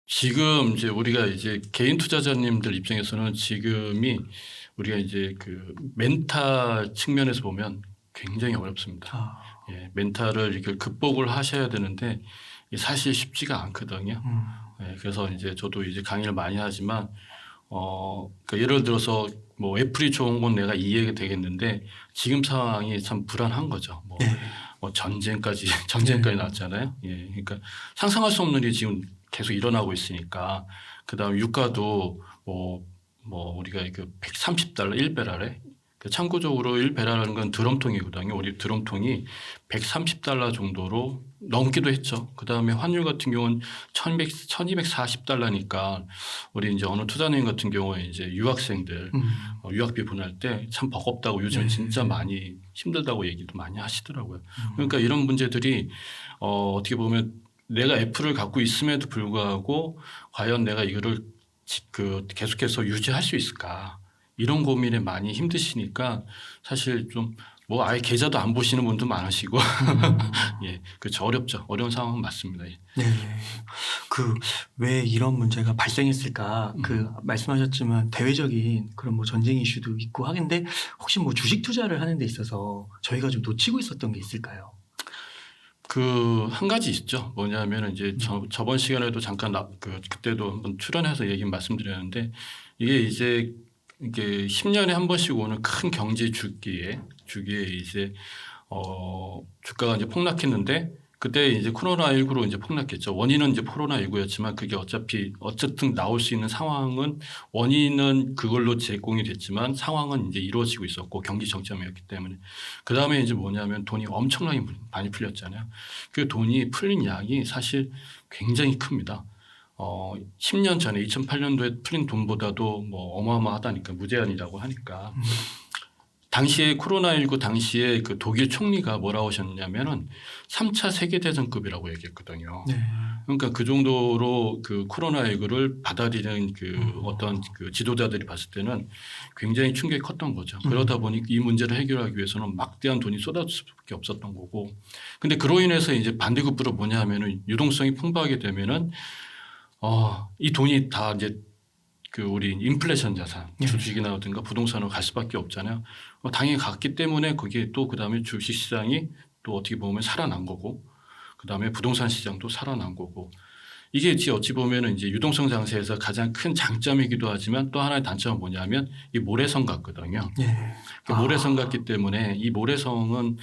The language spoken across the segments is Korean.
지금 이제 우리가 이제 개인 투자자님들 입장에서는 지금이 우리가 이제 그 멘탈 측면에서 보면 굉장히 어렵습니다. 아. 예, 멘탈을 이렇게 극복을 하셔야 되는데 이게 사실 쉽지가 않거든요. 예, 그래서 이제 저도 이제 강의를 많이 하지만 그러니까 예를 들어서 뭐 애플이 좋은 건 내가 이해가 되겠는데 지금 상황이 참 불안한 거죠. 네. 뭐 전쟁까지 나왔잖아요. 예, 그러니까 상상할 수 없는 일이 지금 계속 일어나고 있으니까 그다음 유가도 뭐 우리가 그 130달러 1배럴에 참고적으로 1배럴은 건 드럼통이거든요. 우리 드럼통이 130달러 정도로 넘기도 했죠. 그다음에 환율 같은 경우는 1240달러니까 우리 이제 어느 투자은행 같은 경우에 이제 유학생들 유학비 보낼 때 참 버겁다고 요즘에 네. 진짜 많이 힘들다고 얘기도 많이 하시더라고요. 그러니까 이런 문제들이 어떻게 보면 내가 애플을 갖고 있음에도 불구하고 과연 내가 이거를 계속해서 유지할 수 있을까? 이런 고민에 많이 힘드시니까 사실 좀 뭐 아예 계좌도 안 보시는 분도 많으시고 예, 그렇죠. 어렵죠. 어려운 상황은 맞습니다. 예. 네. 왜 이런 문제가 발생했을까? 말씀하셨지만 대외적인 그런 뭐 전쟁 이슈도 있고 하긴데 혹시 뭐 주식 투자를 하는 데 있어서 저희가 좀 놓치고 있었던 게 있을까요? 한 가지 있죠. 뭐냐면은 이제 저번 시간에도 잠깐 그때도 한번 출연해서 얘기 말씀드렸는데 이게 10년에 한 번씩 오는 큰 경제 주기에 이제 주가가 이제 폭락했는데 그때 이제 코로나19로 이제 폭락했죠. 원인은 이제 코로나19였지만 그게 어쨌든 나올 수 있는 상황은 원인은 그걸로 제공이 됐지만 상황은 이제 이루어지고 있었고 경기 정점이었기 때문에 그 다음에 이제 뭐냐면 돈이 엄청나게 많이 풀렸잖아요. 그 돈이 풀린 양이 사실 굉장히 큽니다. 10년 전에 2008년도에 풀린 돈보다도 뭐 어마어마하다니까 무제한이라고 하니까 당시에 코로나19 당시에 그 독일 총리가 뭐라고 하셨냐면은 3차 세계대전급이라고 얘기했거든요. 네. 그러니까 그 정도로 그 코로나19를 받아들이는 어떤 그 지도자들이 봤을 때는 굉장히 충격이 컸던 거죠. 그러다 보니 이 문제를 해결하기 위해서는 막대한 돈이 쏟아질 수밖에 없었던 거고. 근데 그로 인해서 이제 반대급부로 뭐냐 하면은 유동성이 풍부하게 되면은 이 돈이 다 이제 우리 인플레이션 자산, 주식이나든가 부동산으로 갈 수밖에 없잖아요. 당연히 갔기 때문에 거기에 또 그다음에 주식 시장이 또 어떻게 보면 살아난 거고, 그다음에 부동산 시장도 살아난 거고. 이게 어찌 보면은 이제 유동성 장세에서 가장 큰 장점이기도 하지만 또 하나의 단점은 뭐냐면 이 모래성 같거든요. 네. 모래성 같기 때문에 이 모래성은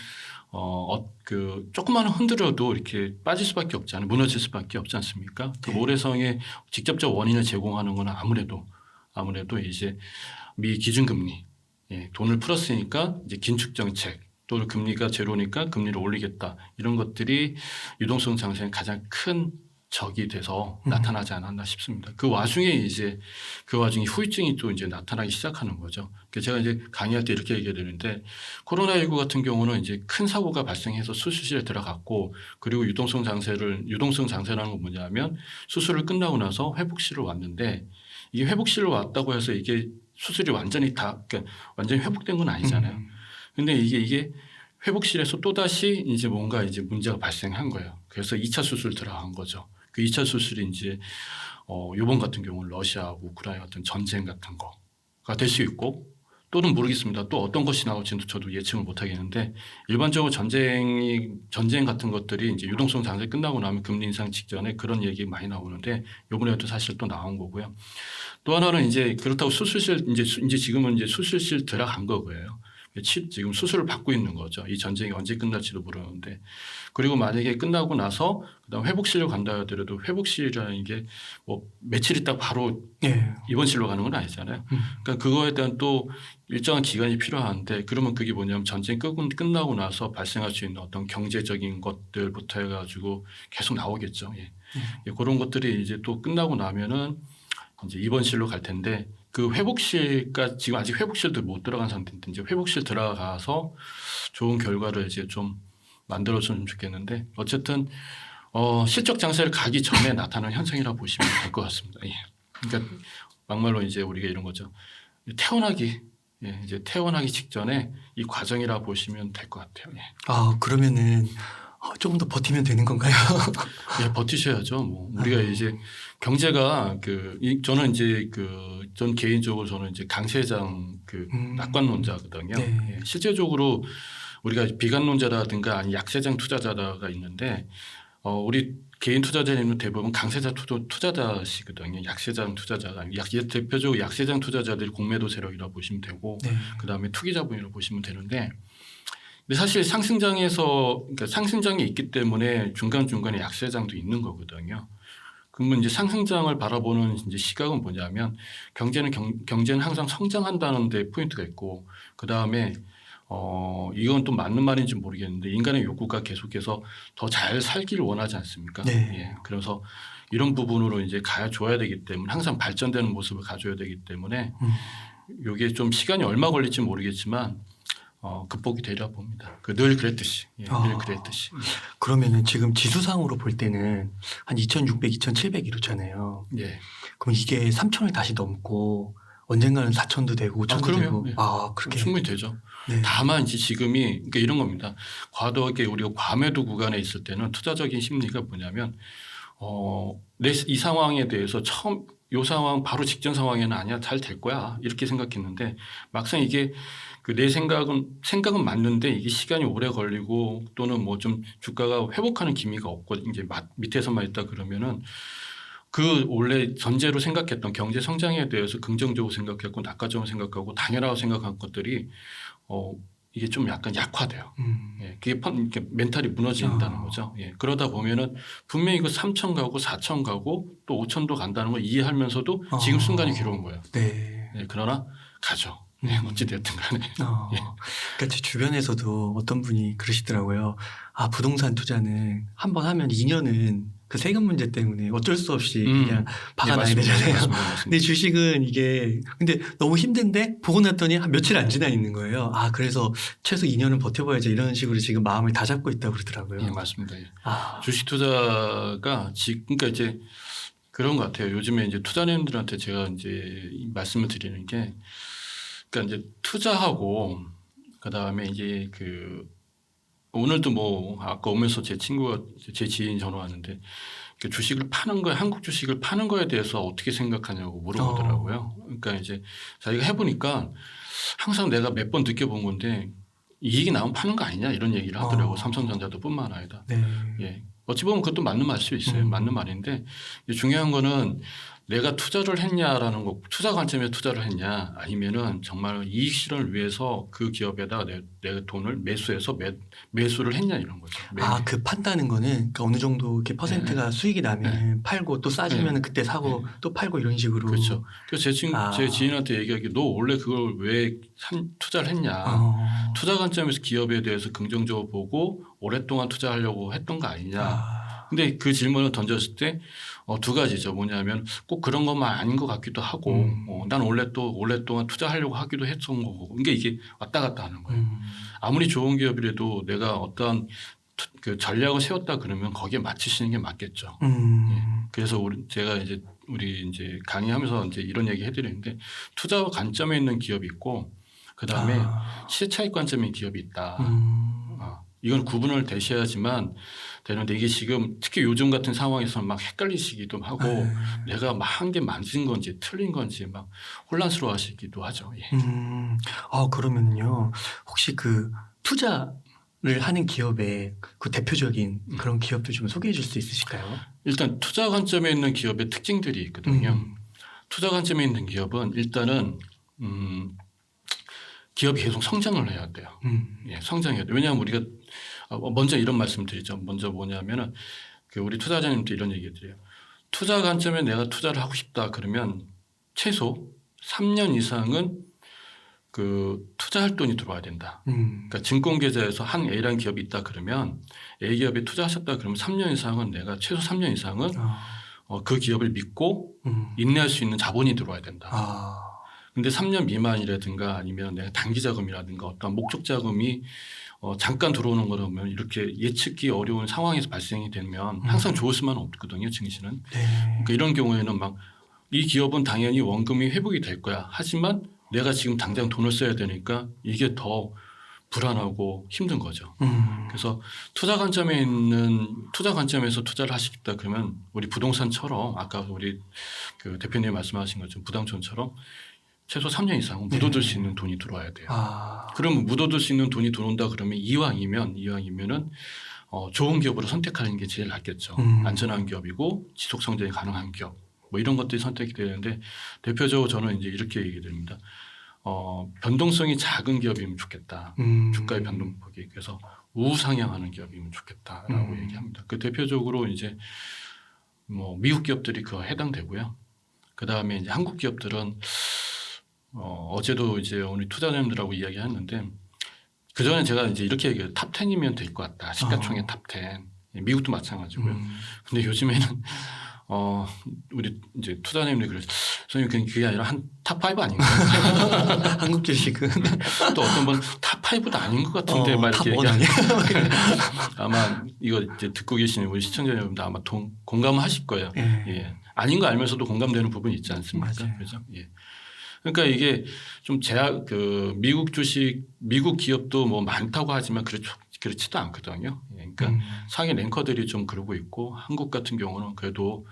조금만 흔들어도 이렇게 빠질 수밖에 없잖아요. 무너질 수밖에 없지 않습니까? 그 모래성의 직접적 원인을 제공하는 건 아무래도 이제 미 기준금리, 예, 돈을 풀었으니까 이제 긴축 정책, 또 금리가 제로니까 금리를 올리겠다 이런 것들이 유동성 장세의 가장 큰 적이 돼서 나타나지 않았나 싶습니다. 그 와중에 후유증이 또 이제 나타나기 시작하는 거죠. 제가 이제 강의할 때 이렇게 얘기하는데 코로나19 같은 경우는 이제 큰 사고가 발생해서 수술실에 들어갔고 그리고 유동성 장세라는 건 뭐냐면 수술을 끝나고 나서 회복실을 왔는데 이게 회복실을 왔다고 해서 이게 수술이 그러니까 완전히 회복된 건 아니잖아요. 근데 이게 회복실에서 또다시 이제 뭔가 이제 문제가 발생한 거예요. 그래서 2차 수술 들어간 거죠. 그 2차 수술이 이제 이번 같은 경우는 러시아, 우크라이나 같은 전쟁 같은 거가 될 수 있고 또는 모르겠습니다. 또 어떤 것이 나올지는 저도 예측을 못 하겠는데 일반적으로 전쟁 같은 것들이 이제 유동성 장세 끝나고 나면 금리 인상 직전에 그런 얘기 많이 나오는데 이번에도 사실 또 나온 거고요. 또 하나는 이제 그렇다고 지금은 이제 수술실 들어간 거고요. 지금 수술을 받고 있는 거죠. 이 전쟁이 언제 끝날지도 모르는데. 그리고 만약에 끝나고 나서 그다음 회복실로 간다 하더라도 회복실이라는 게 뭐 며칠 있다 바로 입원실로 가는 건 아니잖아요. 그러니까 그거에 대한 또 일정한 기간이 필요한데 그러면 그게 뭐냐면 전쟁 끝나고 나서 발생할 수 있는 어떤 경제적인 것들부터 해가지고 계속 나오겠죠. 예. 그런 것들이 이제 또 끝나고 나면은 이제 입원실로 갈 텐데 그 회복실까지 지금 아직 회복실도 못 들어간 상태인데 이제 회복실 들어가서 좋은 결과를 이제 좀 만들어주면 좋겠는데 어쨌든 실적 장세를 가기 전에 나타나는 현상이라고 보시면 될 것 같습니다. 예. 그러니까 막말로 이제 우리가 이런 거죠. 이제 태어나기 직전에 이 과정이라 보시면 될 것 같아요. 예. 그러면은 조금 더 버티면 되는 건가요? 예, 버티셔야죠. 뭐 우리가 이제 경제가 저는 이제 전 개인적으로 저는 이제 강세장 낙관론자거든요. 네. 예, 실제적으로 우리가 비관론자라든가 아니 약세장 투자자가 있는데 우리 개인 투자자님은 대부분 강세장 투자자시거든요. 약세장 투자자가 대표적으로 약세장 투자자들이 공매도 세력이라고 보시면 되고 네. 그다음에 투기자본이라고 보시면 되는데 근데 사실 상승장에서 그러니까 상승장이 있기 때문에 중간중간에 약세장도 있는 거거든요. 그러면 이제 상승장을 바라보는 이제 시각은 뭐냐면 경제는 항상 성장한다는 데 포인트가 있고 그다음에 이건 또 맞는 말인지 모르겠는데 인간의 욕구가 계속해서 더 잘 살기를 원하지 않습니까? 네. 예. 그래서 이런 부분으로 이제 가줘야 되기 때문에 항상 발전되는 모습을 가져야 되기 때문에 이게 좀 시간이 얼마 걸릴지 모르겠지만 극복이 되리라 봅니다. 늘 그랬듯이. 예, 늘 그랬듯이. 그러면은 지금 지수상으로 볼 때는 한 2,600, 2,700 이렇잖아요. 예. 그럼 이게 3,000을 다시 넘고 언젠가는 4,000도 되고 5,000도 그럼요. 되고 예. 그렇게 충분히 되죠. 네. 다만 이제 지금이 그러니까 이런 겁니다. 과도하게 우리가 과매도 구간에 있을 때는 투자적인 심리가 뭐냐면 이 상황에 대해서 요 상황 바로 직전 상황에는 아니야 잘 될 거야 이렇게 생각했는데 막상 이게 내 생각은 맞는데 이게 시간이 오래 걸리고 또는 뭐 좀 주가가 회복하는 기미가 없고 이제 밑에서만 있다 그러면은 원래 전제로 생각했던 경제 성장에 대해서 긍정적으로 생각했고 낙관적으로 생각하고 당연하다고 생각한 것들이 이게 좀 약간 약화돼요. 예, 그게 이렇게 멘탈이 무너진다는 거죠. 예, 그러다 보면은 분명히 이거 3천 가고 4천 가고 또 5천도 간다는 걸 이해하면서도 지금 순간이 괴로운 거예요. 네. 예, 그러나 가죠. 네, 어찌됐든 간에. 예. 그러니까 제 주변에서도 어떤 분이 그러시더라고요. 부동산 투자는 한 번 하면 2년은 그 세금 문제 때문에 어쩔 수 없이 그냥 박아놔야 예, 되잖아요. 맞습니다. 근데 주식은 이게 근데 너무 힘든데 보고 났더니 한 며칠 안 지나 있는 거예요. 그래서 최소 2년은 버텨봐야지 이런 식으로 지금 마음을 다 잡고 있다고 그러더라고요. 예, 맞습니다. 예. 아, 주식 투자가 그러니까 이제 그런 것 같아요. 요즘에 이제 투자자님들한테 제가 이제 말씀을 드리는 게 그러니까 이제 투자하고 그다음에 이제 오늘도 뭐 아까 오면서 제 지인이 전화 왔는데 그 주식을 파는 거에 한국 주식을 파는 거에 대해서 어떻게 생각하냐고 물어보더라고요. 그러니까 이제 자기가 해보니까 항상 내가 몇 번 느껴본 건데 이익이 나오면 파는 거 아니냐 이런 얘기를 하더라고요. 삼성전자도 뿐만 아니라. 네. 예. 어찌 보면 그것도 맞는 말 수 있어요. 맞는 말인데 중요한 거는 내가 투자를 했냐라는 거, 투자 관점에서 투자를 했냐 아니면은 정말 이익 실현을 위해서 그 기업에다가 내 돈을 매수해서 매수를 했냐 이런 거죠. 그 판다는 거는 그러니까 어느 정도 이렇게 퍼센트가 수익이 나면 팔고 또 싸지면 그때 사고 또 팔고 이런 식으로. 그렇죠. 그래서 제 지인한테 얘기하기 너 원래 그걸 왜 투자를 했냐. 투자 관점에서 기업에 대해서 긍정적으로 보고 오랫동안 투자하려고 했던 거 아니냐. 근데 그 질문을 던졌을 때 두 가지죠. 뭐냐면 꼭 그런 것만 아닌 것 같기도 하고 난 원래 또 오랫동안 투자하려고 하기도 했던 거고 그러니까 이게 왔다 갔다 하는 거예요. 아무리 좋은 기업이라도 내가 어떤 전략을 세웠다 그러면 거기에 맞추시는 게 맞겠죠. 예. 그래서 제가 이제 우리 이제 강의하면서 이제 이런 얘기 해드리는데 투자 관점에 있는 기업이 있고 그 다음에 시세 차익 관점에 있는 기업이 있다. 이건 구분을 되셔야지만 되는데 이게 지금 특히 요즘 같은 상황에서는 막 헷갈리시기도 하고 내가 막 한 게 맞은 건지 틀린 건지 막 혼란스러워 하시기도 하죠. 예. 그러면요. 혹시 그 투자를 하는 기업의 그 대표적인 그런 기업도 좀 소개해 줄 수 있으실까요? 일단 투자 관점에 있는 기업의 특징들이 있거든요. 투자 관점에 있는 기업은 일단은 기업이 계속 성장을 해야 돼요. 예, 성장해야 돼요. 왜냐하면 우리가 먼저 이런 말씀 드리죠. 먼저 뭐냐면은 우리 투자자님도 이런 얘기 드려요. 투자 관점에 내가 투자를 하고 싶다 그러면 최소 3년 이상은 투자할 돈이 들어와야 된다. 그러니까 증권계좌에서 한 A라는 기업이 있다 그러면 A 기업에 투자하셨다 그러면 3년 이상은 내가 최소 3년 이상은 그 기업을 믿고 인내할 수 있는 자본이 들어와야 된다. 근데 3년 미만이라든가 아니면 내가 단기 자금이라든가 어떤 목적 자금이 잠깐 들어오는 거라면 이렇게 예측이 어려운 상황에서 발생이 되면 항상 좋을 수만 없거든요, 증시는. 그러니까 이런 경우에는 막 이 기업은 당연히 원금이 회복이 될 거야. 하지만 내가 지금 당장 돈을 써야 되니까 이게 더 불안하고 힘든 거죠. 음. 그래서 투자 관점에서 투자를 하시겠다 그러면 우리 부동산처럼 아까 우리 그 대표님 말씀하신 것처럼 부담촌처럼 최소 3년 이상은 묻어둘 수 있는 돈이 들어와야 돼요. 그럼 묻어둘 수 있는 돈이 들어온다 그러면 이왕이면은 좋은 기업으로 선택하는 게 제일 낫겠죠. 안전한 기업이고 지속 성장이 가능한 기업 뭐 이런 것들이 선택이 되는데 대표적으로 저는 이제 이렇게 얘기드립니다. 변동성이 작은 기업이면 좋겠다. 주가의 변동폭이 그래서 우상향하는 기업이면 좋겠다라고 얘기합니다. 그 대표적으로 이제 뭐 미국 기업들이 그 해당되고요. 그 다음에 이제 한국 기업들은 어제도 이제 우리 투자자님들하고 이야기했는데 그 전에 제가 이제 이렇게 얘기해요. 탑 10이면 될 것 같다. 시가총액 탑 10. 미국도 마찬가지고요. 근데 요즘에는 우리 이제 투자자님들이 그래서 선생님 그게 아니라 한 탑 5 아닌가요? 한국 주식은 또 어떤 분 탑 5도 아닌 것 같은데 막 이렇게 얘기하는 아마 이거 이제 듣고 계시는 우리 시청자 여러분들 아마 공감하실 거예요. 예. 아닌 거 알면서도 공감되는 부분이 있지 않습니까? 맞아요. 그죠? 예. 그러니까 이게 좀 미국 주식, 미국 기업도 뭐 많다고 하지만 그렇지도 않거든요. 예. 그러니까 상위 랭커들이 좀 그러고 있고 한국 같은 경우는 그래도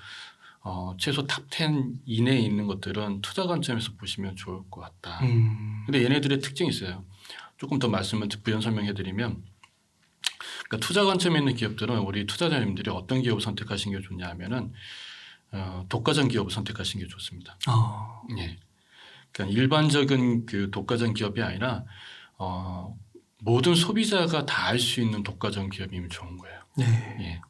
최소 탑 10 이내에 있는 것들은 투자 관점에서 보시면 좋을 것 같다. 근데 얘네들의 특징이 있어요. 조금 더 말씀을 부연 설명해 드리면 그러니까 투자 관점에 있는 기업들은 우리 투자자님들이 어떤 기업을 선택하시는 게 좋냐 하면은 독과점 기업을 선택하시는 게 좋습니다. 예. 그러니까 일반적인 그 독과점 기업이 아니라 모든 소비자가 다 알 수 있는 독과점 기업이면 좋은 거예요. 네. 예.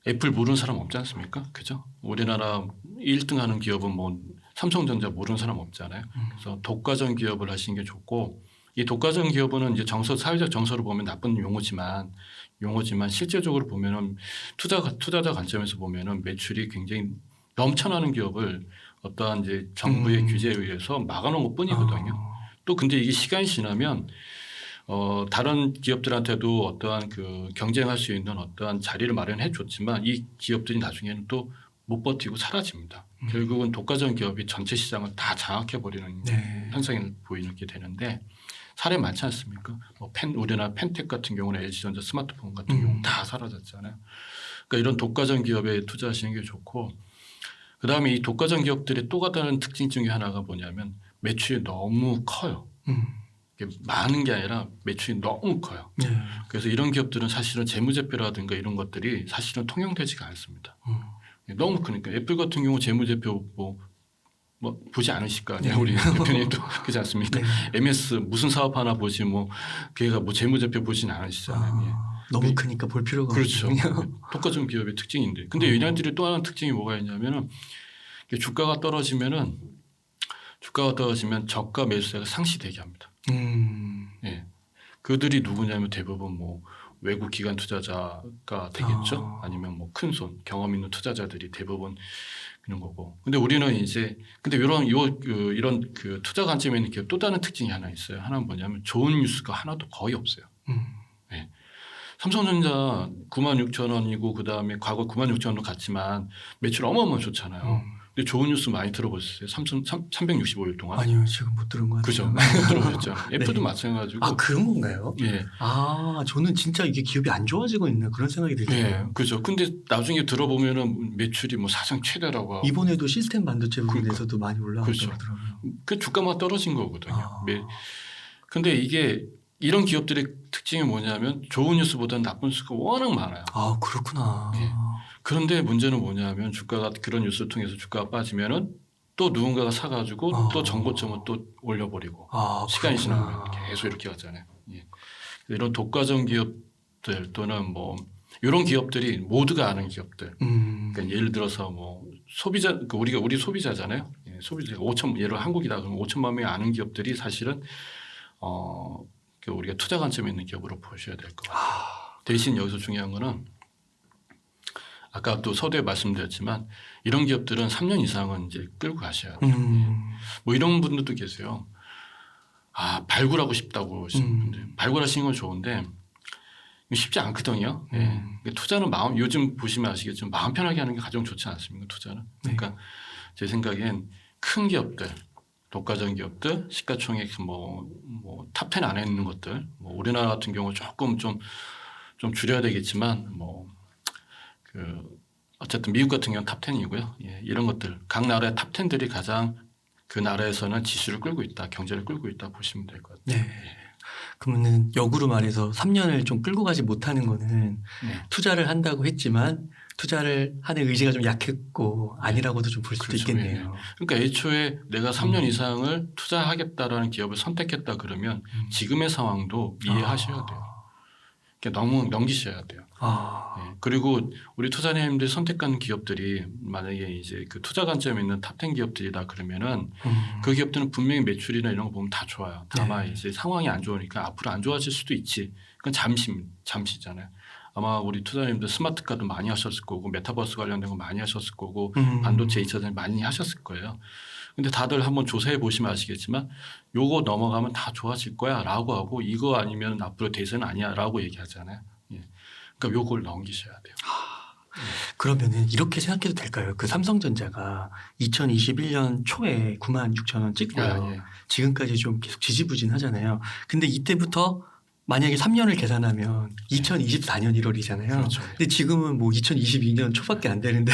애플 모르는 사람 없지 않습니까? 그죠? 우리나라 1등 하는 기업은 뭐 삼성전자 모르는 사람 없잖아요. 그래서 독과점 기업을 하시는 게 좋고 이 독과점 기업은 이제 사회적 정서로 보면 나쁜 용어지만 실제적으로 보면은 투자자 관점에서 보면은 매출이 굉장히 넘쳐나는 기업을 어떠한 이제 정부의 규제에 의해서 막아놓은 것 뿐이거든요. 또 근데 이게 시간이 지나면 다른 기업들한테도 어떠한 그 경쟁할 수 있는 어떠한 자리를 마련해 줬지만 이 기업들이 나중에는 또 못 버티고 사라집니다. 결국은 독과점 기업이 전체 시장을 다 장악해 버리는 현상이 보이게 되는데 사례 많지 않습니까? 뭐 우리나라 펜텍 같은 경우는 LG전자 스마트폰 같은 경우 다 사라졌잖아요. 그러니까 이런 독과점 기업에 투자하시는 게 좋고 그다음에 이 독과점 기업들의 또 다른 특징 중에 하나가 뭐냐면 매출이 너무 커요. 많은 게 아니라 매출이 너무 커요. 그래서 이런 기업들은 사실은 재무제표라든가 이런 것들이 사실은 통용되지가 않습니다. 너무 크니까 애플 같은 경우 재무제표 뭐 보지 않으실 거 아니에요. 우리 대표님도 그렇지 않습니까? MS 무슨 사업 하나 보지 뭐 걔가 뭐 재무제표 보진 않으시잖아요. 너무 크니까 볼 필요가 그렇죠. 없군요. 독과점 기업의 특징인데. 근데 얘네들이 또 하나 특징이 뭐가 있냐면은 주가가 떨어지면 저가 매수세가 상시되게 합니다. 예. 그들이 누구냐면 대부분 뭐 외국 기관 투자자가 되겠죠. 아니면 뭐 큰 손 경험 있는 투자자들이 대부분 그런 거고. 근데 우리는 이제 근데 이런 그 투자 관점에 있는 기업 또 다른 특징이 하나 있어요. 하나는 뭐냐면 좋은 뉴스가 하나도 거의 없어요. 예. 삼성전자 96,000원이고 그다음에 과거 96,000원도 갔지만 매출 어마어마하게 좋잖아요. 근데 좋은 뉴스 많이 들어보셨어요? 365일 동안? 아니요, 지금 못 들은 것 같아요. 그죠? 많이 못 들어보셨죠? 애플도 마찬가지고. 그런 건가요? 예. 저는 진짜 이게 기업이 안 좋아지고 있나 그런 생각이 들어요. 예, 그죠. 근데 나중에 들어보면은 매출이 뭐 사상 최대라고 하고. 이번에도 시스템 반도체 부분에서도 많이 올라왔더라고요. 그 주가만 떨어진 거거든요. 근데 이게 이런 기업들의 특징이 뭐냐면 좋은 뉴스보다는 나쁜 뉴스가 워낙 많아요. 그렇구나. 예. 그런데 문제는 뭐냐면 주가가 그런 뉴스를 통해서 주가가 빠지면은 또 누군가가 사가지고 또 정고점을 또 올려버리고 시간이 지나면 계속 이렇게 가잖아요. 예. 이런 독과점 기업들 또는 뭐 이런 기업들이 모두가 아는 기업들. 그러니까 예를 들어서 뭐 소비자, 우리 소비자잖아요. 예, 소비자 5천 예를 한국이다 그러면 5천만 명이 아는 기업들이 사실은 우리가 투자 관점에 있는 기업으로 보셔야 될 것 같아요. 대신 여기서 중요한 거는 아까 또 서두에 말씀드렸지만 이런 기업들은 3년 이상은 이제 끌고 가셔야 돼요. 뭐 이런 분들도 계세요. 발굴하고 싶다고 하시는 분들. 발굴하시는 건 좋은데 쉽지 않거든요. 예. 투자는 요즘 보시면 아시겠지만 마음 편하게 하는 게 가장 좋지 않습니까? 투자는. 그러니까 제 생각엔 큰 기업들 독과점 기업들, 시가총액 탑 10 안에 있는 것들, 우리나라 같은 경우 조금 좀 줄여야 되겠지만 어쨌든 미국 같은 경우는 탑 10이고요. 예, 이런 것들 각 나라의 탑 10들이 가장 그 나라에서는 지수를 끌고 있다, 경제를 끌고 있다 보시면 될 것 같아요. 네. 그러면은 역으로 말해서 3년을 좀 끌고 가지 못하는 거는 네. 투자를 한다고 했지만 투자를 하는 의지가 좀 약했고 아니라고도 좀 볼 수도 그렇죠. 있겠네요. 그러니까 애초에 내가 3년 이상을 투자하겠다라는 기업을 선택했다 그러면 지금의 상황도 이해하셔야 돼요. 그러니까 너무 넘기셔야 돼요. 예. 그리고 우리 투자자님들 선택한 기업들이 만약에 이제 그 투자 관점에 있는 탑 10 기업들이다 그러면은 그 기업들은 분명히 매출이나 이런 거 보면 다 좋아요. 다만 네. 이제 상황이 안 좋으니까 앞으로 안 좋아질 수도 있지. 그건 잠시잖아요. 아마 우리 투자자님들 스마트 카드 많이 하셨을 거고 메타버스 관련된 거 많이 하셨을 거고 반도체 2차전 많이 하셨을 거예요. 근데 다들 한번 조사해 보시면 아시겠지만 요거 넘어가면 다 좋아질 거야 라고 하고 이거 아니면 앞으로 대세는 아니야 라고 얘기하잖아요. 예. 그러니까 요걸 넘기셔야 돼요. 그러면은 이렇게 생각해도 될까요? 그 삼성전자가 2021년 초에 96,000원 찍고요. 예. 지금까지 좀 계속 지지부진하잖아요. 근데 이때부터 만약에 3년을 계산하면 2024년 1월이잖아요. 그렇죠. 근데 지금은 뭐 2022년 초밖에 안 되는데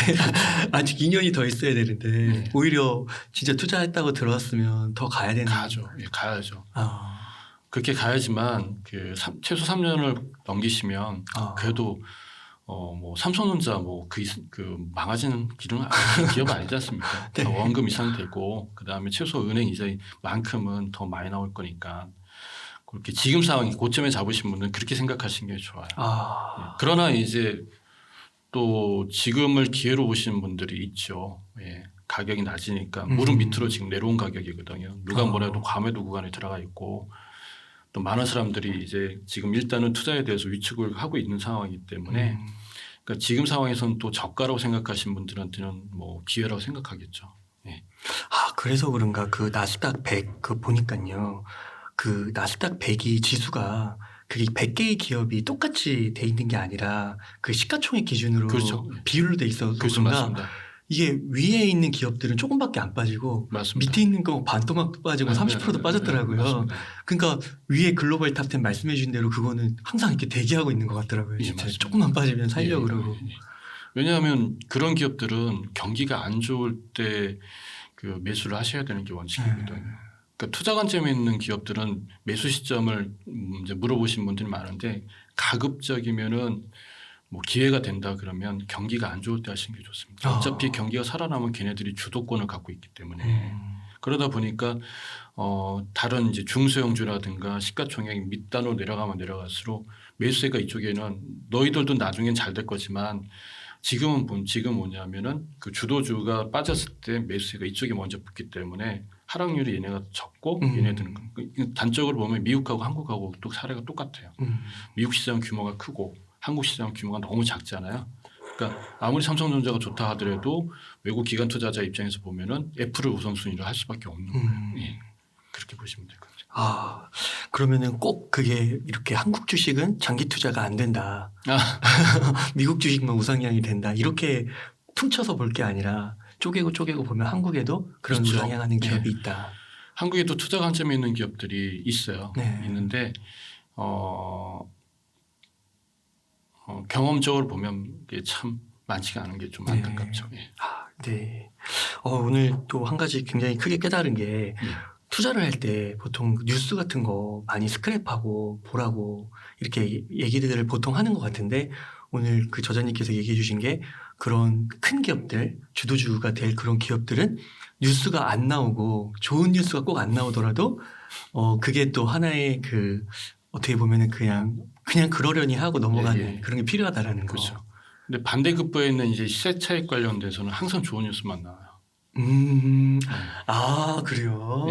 아직 2년이 더 있어야 되는데 네. 오히려 진짜 투자했다고 들어왔으면 더 가야 되는. 가죠. 예, 가야죠. 아, 그렇게 가야지만 최소 3년을 넘기시면 그래도 삼성전자 그 망하지는 기업 아니지 않습니까? 네. 원금 이상 되고 그다음에 최소 은행 이자만큼은 더 많이 나올 거니까 그렇게 지금 상황이 고점에 잡으신 분은 그렇게 생각하시는 게 좋아요. 예. 그러나 이제 또 지금을 기회로 보시는 분들이 있죠. 예. 가격이 낮으니까 무릎 밑으로 지금 내려온 가격이거든요. 누가 뭐래도 과매도 구간에 들어가 있고 또 많은 사람들이 이제 지금 일단은 투자에 대해서 위축을 하고 있는 상황이기 때문에 그러니까 지금 상황에서는 또 저가라고 생각하시는 분들한테는 기회라고 생각하겠죠. 예. 그래서 그런가 그 나스닥 100 그 보니까요. 그 나스닥 100이 지수가 그게 100개의 기업이 똑같이 돼 있는 게 아니라 그 시가총액 기준으로 그렇죠. 비율로 돼 있어서 그렇죠. 그런가 맞습니다. 이게 위에 있는 기업들은 조금밖에 안 빠지고 맞습니다. 밑에 있는 거 반토막 빠지고 30%도 빠졌더라고요. 맞습니다. 그러니까 위에 글로벌 탑10 말씀해 주신 대로 그거는 항상 이렇게 대기하고 있는 것 같더라고요. 예, 진짜 맞습니다. 조금만 빠지면 살려고 예, 그러고. 예. 왜냐하면 그런 기업들은 경기가 안 좋을 때 그 매수를 하셔야 되는 게 원칙이거든요. 그러니까 투자 관점에 있는 기업들은 매수 시점을 이제 물어보신 분들이 많은데 가급적이면은 기회가 된다 그러면 경기가 안 좋을 때 하시는 게 좋습니다. 어차피 경기가 살아나면 걔네들이 주도권을 갖고 있기 때문에 그러다 보니까 다른 이제 중소형주라든가 시가총액 밑단으로 내려가면 내려갈수록 매수세가 이쪽에는 너희들도 나중엔 잘 될 거지만 지금 뭐냐면은 그 주도주가 빠졌을 때 매수세가 이쪽에 먼저 붙기 때문에 하락률이 얘네가 적고 얘네들은 단적으로 보면 미국하고 한국하고 또 사례가 똑같아요. 미국 시장 규모가 크고 한국 시장 규모가 너무 작잖아요. 그러니까 아무리 삼성전자가 좋다 하더라도 외국 기관 투자자 입장에서 보면은 애플을 우선순위로 할 수밖에 없는 거예요. 예. 그렇게 보시면 될 것 같아요. 그러면은 꼭 그게 이렇게 한국 주식은 장기 투자가 안 된다. 미국 주식만 우상향이 된다. 이렇게 퉁쳐서 볼 게 아니라 쪼개고 보면 한국에도 그런 그렇죠. 우상향하는 기업이 네. 있다. 한국에도 투자 관점에 있는 기업들이 있어요. 네. 있는데 경험적으로 보면 이게 참 많지가 않은 게 좀 안타깝죠. 예. 네. 오늘 또 한 가지 굉장히 크게 깨달은 게 투자를 할 때 보통 뉴스 같은 거 많이 스크랩하고 보라고 이렇게 얘기들을 보통 하는 것 같은데 오늘 그 저자님께서 얘기해 주신 게 그런 큰 기업들, 주도주가 될 그런 기업들은 뉴스가 안 나오고 좋은 뉴스가 꼭 안 나오더라도 그게 또 하나의 그 어떻게 보면은 그냥 그러려니 하고 넘어가는 그런 게 필요하다라는 거. 그렇죠. 근데 반대급부에 있는 이제 시세 차익 관련돼서는 항상 좋은 뉴스만 나와요. 그래요.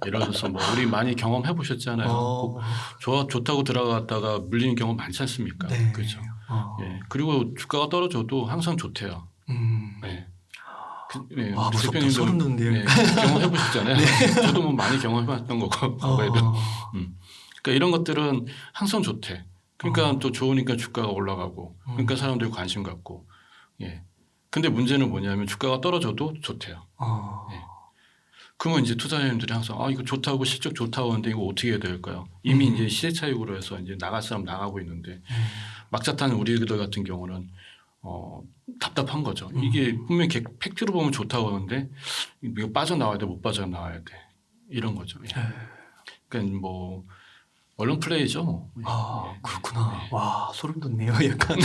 예를 들어서 우리 많이 경험해 보셨잖아요. 좋다고 들어갔다가 물리는 경우 많지 않습니까? 네. 그렇죠. 예. 그리고 주가가 떨어져도 항상 좋대요. 네. 무섭다. 소름 돋는데요. 네, 경험해 보셨잖아요. 저도 많이 경험해 봤던 거고. 그러니까 이런 것들은 항상 좋대. 그러니까 또 좋으니까 주가가 올라가고 그러니까 사람들이 관심 갖고. 예. 근데 문제는 뭐냐면 주가가 떨어져도 좋대요. 예. 그러면 이제 투자자님들이 항상 이거 좋다고 실적 좋다고 하는데 이거 어떻게 해야 될까요? 이미 이제 시세 차익으로 해서 이제 나갈 사람 나가고 있는데 막차 타는 우리들 같은 경우는 답답한 거죠. 이게 분명히 팩트로 보면 좋다고 하는데 이거 빠져나와야 돼, 못 빠져나와야 돼 이런 거죠. 예. 그러니까 뭐 언론 플레이죠. 뭐. 예. 그렇구나. 예. 와, 소름 돋네요. 약간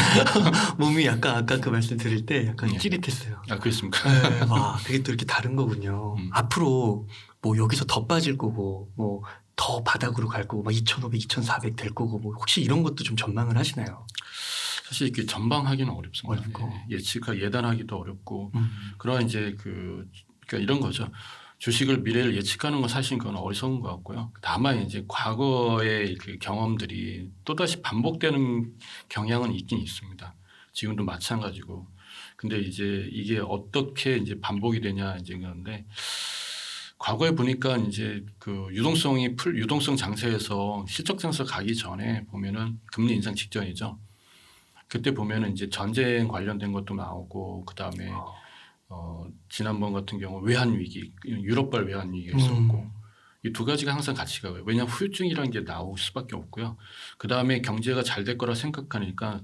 몸이 약간 아까 그 말씀 드릴 때 약간 예. 찌릿했어요. 그렇습니까? 네, 와, 그게 또 이렇게 다른 거군요. 앞으로 뭐 여기서 더 빠질 거고, 뭐 더 바닥으로 갈 거고, 막 2,500, 2,400 될 거고, 뭐 혹시 이런 것도 좀 전망을 하시나요? 사실 이렇게 전방하기는 어렵습니다. 어렵고. 예단하기도 어렵고 그러나 이제 그러니까 이런 거죠. 주식을 미래를 예측하는 건 사실 그건 어리석은 것 같고요. 다만 이제 과거의 그 경험들이 또다시 반복되는 경향은 있긴 있습니다. 지금도 마찬가지고. 근데 이제 이게 어떻게 이제 반복이 되냐 이제 그런데 과거에 보니까 이제 그 유동성 장세에서 실적 장세 가기 전에 보면은 금리 인상 직전이죠. 그때 보면은 이제 전쟁 관련된 것도 나오고 그다음에 지난번 같은 경우 외환 위기, 유럽발 외환 위기가 있었고 이 두 가지가 항상 같이 가요. 왜냐하면 후유증이라는 게 나올 수밖에 없고요. 그다음에 경제가 잘 될 거라 생각하니까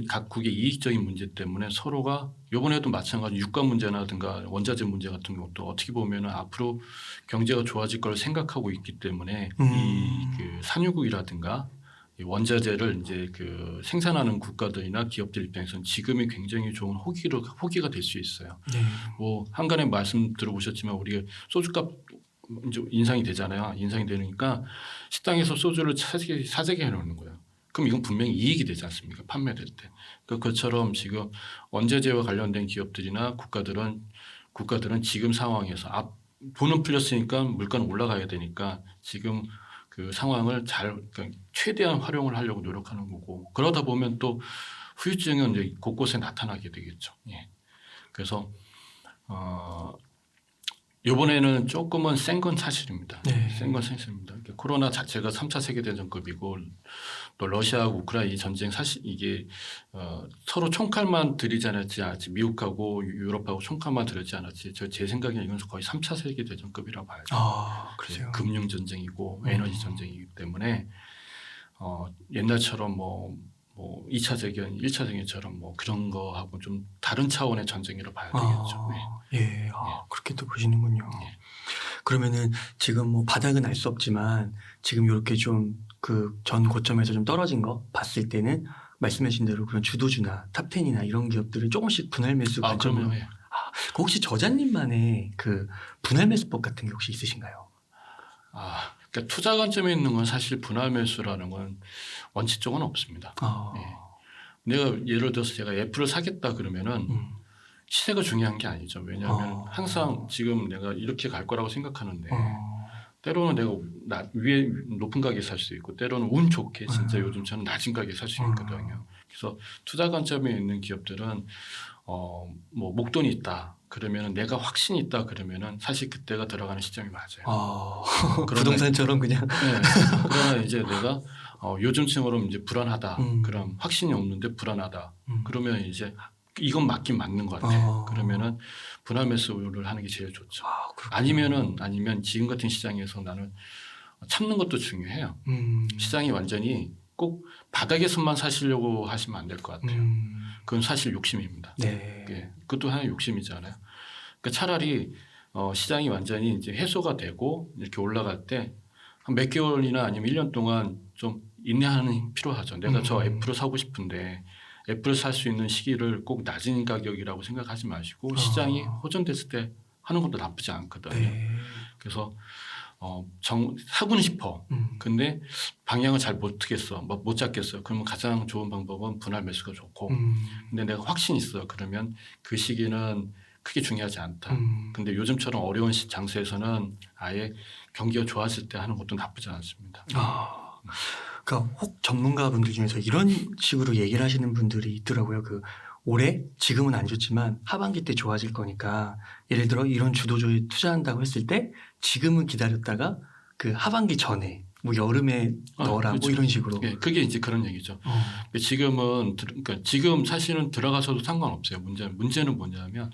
각국의 이익적인 문제 때문에 서로가 이번에도 마찬가지 유가 문제라든가 원자재 문제 같은 것도 어떻게 보면은 앞으로 경제가 좋아질 걸 생각하고 있기 때문에 이 그 산유국이라든가 이 원자재를 이제 그 생산하는 국가들이나 기업들 입장에서는 지금이 굉장히 좋은 호기가 될 수 있어요. 네. 뭐 한간에 말씀 들어보셨지만 우리가 소주값 이제 인상이 되잖아요. 인상이 되니까 식당에서 소주를 사재게 해놓는 거예요. 그럼 이건 분명히 이익이 되지 않습니까? 판매될 때. 그것처럼 지금 원자재와 관련된 기업들이나 국가들은 지금 상황에서 돈은 풀렸으니까 물가는 올라가야 되니까 지금 그 상황을 그러니까 최대한 활용을 하려고 노력하는 거고 그러다 보면 또 후유증은 이제 곳곳에 나타나게 되겠죠. 예. 그래서 이번에는 조금은 센 건 사실입니다. 네. 센 건 사실입니다. 코로나 자체가 3차 세계대전급이고 또 러시아하고 우크라이나 전쟁 사실 이게 서로 총칼만 들이지 않았지 미국하고 유럽하고 총칼만 들이지 않았지 제 생각에는 이건 거의 3차 세계대전급이라고 봐야죠. 그러세요. 금융 전쟁이고 에너지 전쟁이기 때문에 옛날처럼 뭐 2차 대전, 1차 대전처럼 뭐 그런 거하고 좀 다른 차원의 전쟁이라고 봐야 되겠죠. 네. 예, 그렇게 또 보시는군요. 그러면은 지금 뭐 바닥은 알 수 없지만 지금 이렇게 좀 그 전 고점에서 좀 떨어진 거 봤을 때는 말씀하신 대로 그런 주도주나 탑10이나 이런 기업들은 조금씩 분할 매수 관점으로. 그러면 그 혹시 저자님만의 그 분할 매수법 같은 게 혹시 있으신가요? 그러니까 투자 관점에 있는 건 사실 분할 매수라는 건 원칙적으로는 없습니다. 네. 내가 예를 들어서 제가 애플을 사겠다 그러면은 시세가 중요한 게 아니죠. 왜냐하면 항상 지금 내가 이렇게 갈 거라고 생각하는데 때로는 내가 위에 높은 가격에 살 수 있고 때로는 운 좋게 진짜 요즘 저는 낮은 가격에 살 수 있거든요. 그래서 투자 관점에 있는 기업들은 뭐 목돈이 있다. 그러면은 내가 확신이 있다 그러면은 사실 그때가 들어가는 시점이 맞아요. 부동산처럼 그냥. 네. 그러나 이제 내가 요즘처럼 이제 불안하다. 그럼 확신이 없는데 불안하다. 그러면 이제 이건 맞긴 맞는 것 같아. 그러면은 분할 매수를 하는 게 제일 좋죠. 아니면 지금 같은 시장에서 나는 참는 것도 중요해요. 시장이 완전히 꼭 바닥에서만 사시려고 하시면 안 될 것 같아요. 그건 사실 욕심입니다. 네. 예, 그것도 하나의 욕심이잖아요. 그러니까 차라리 시장이 완전히 이제 해소가 되고 이렇게 올라갈 때 한 몇 개월이나 아니면 1년 동안 좀 인내하는 필요하죠. 내가 저 애플을 사고 싶은데 애플을 살 수 있는 시기를 꼭 낮은 가격이라고 생각하지 마시고 시장이 호전됐을 때 하는 것도 나쁘지 않거든요. 네. 그래서 사고는 싶어. 근데 방향을 잘 못 트겠어. 못 잡겠어. 그러면 가장 좋은 방법은 분할 매수가 좋고. 근데 내가 확신 있어. 그러면 그 시기는 크게 중요하지 않다. 근데 요즘처럼 어려운 장세에서는 아예 경기가 좋아질 때 하는 것도 나쁘지 않습니다. 그러니까 혹 전문가분들 중에서 이런 식으로 얘기를 하시는 분들이 있더라고요. 그 올해 지금은 안 좋지만 하반기 때 좋아질 거니까 예를 들어 이런 주도주에 투자한다고 했을 때 지금은 기다렸다가 그 하반기 전에 뭐 여름에 넣어라 그렇죠. 뭐 이런 식으로. 예, 그게 이제 그런 얘기죠. 지금은 그러니까 지금 사실은 들어가서도 상관없어요. 문제는 뭐냐면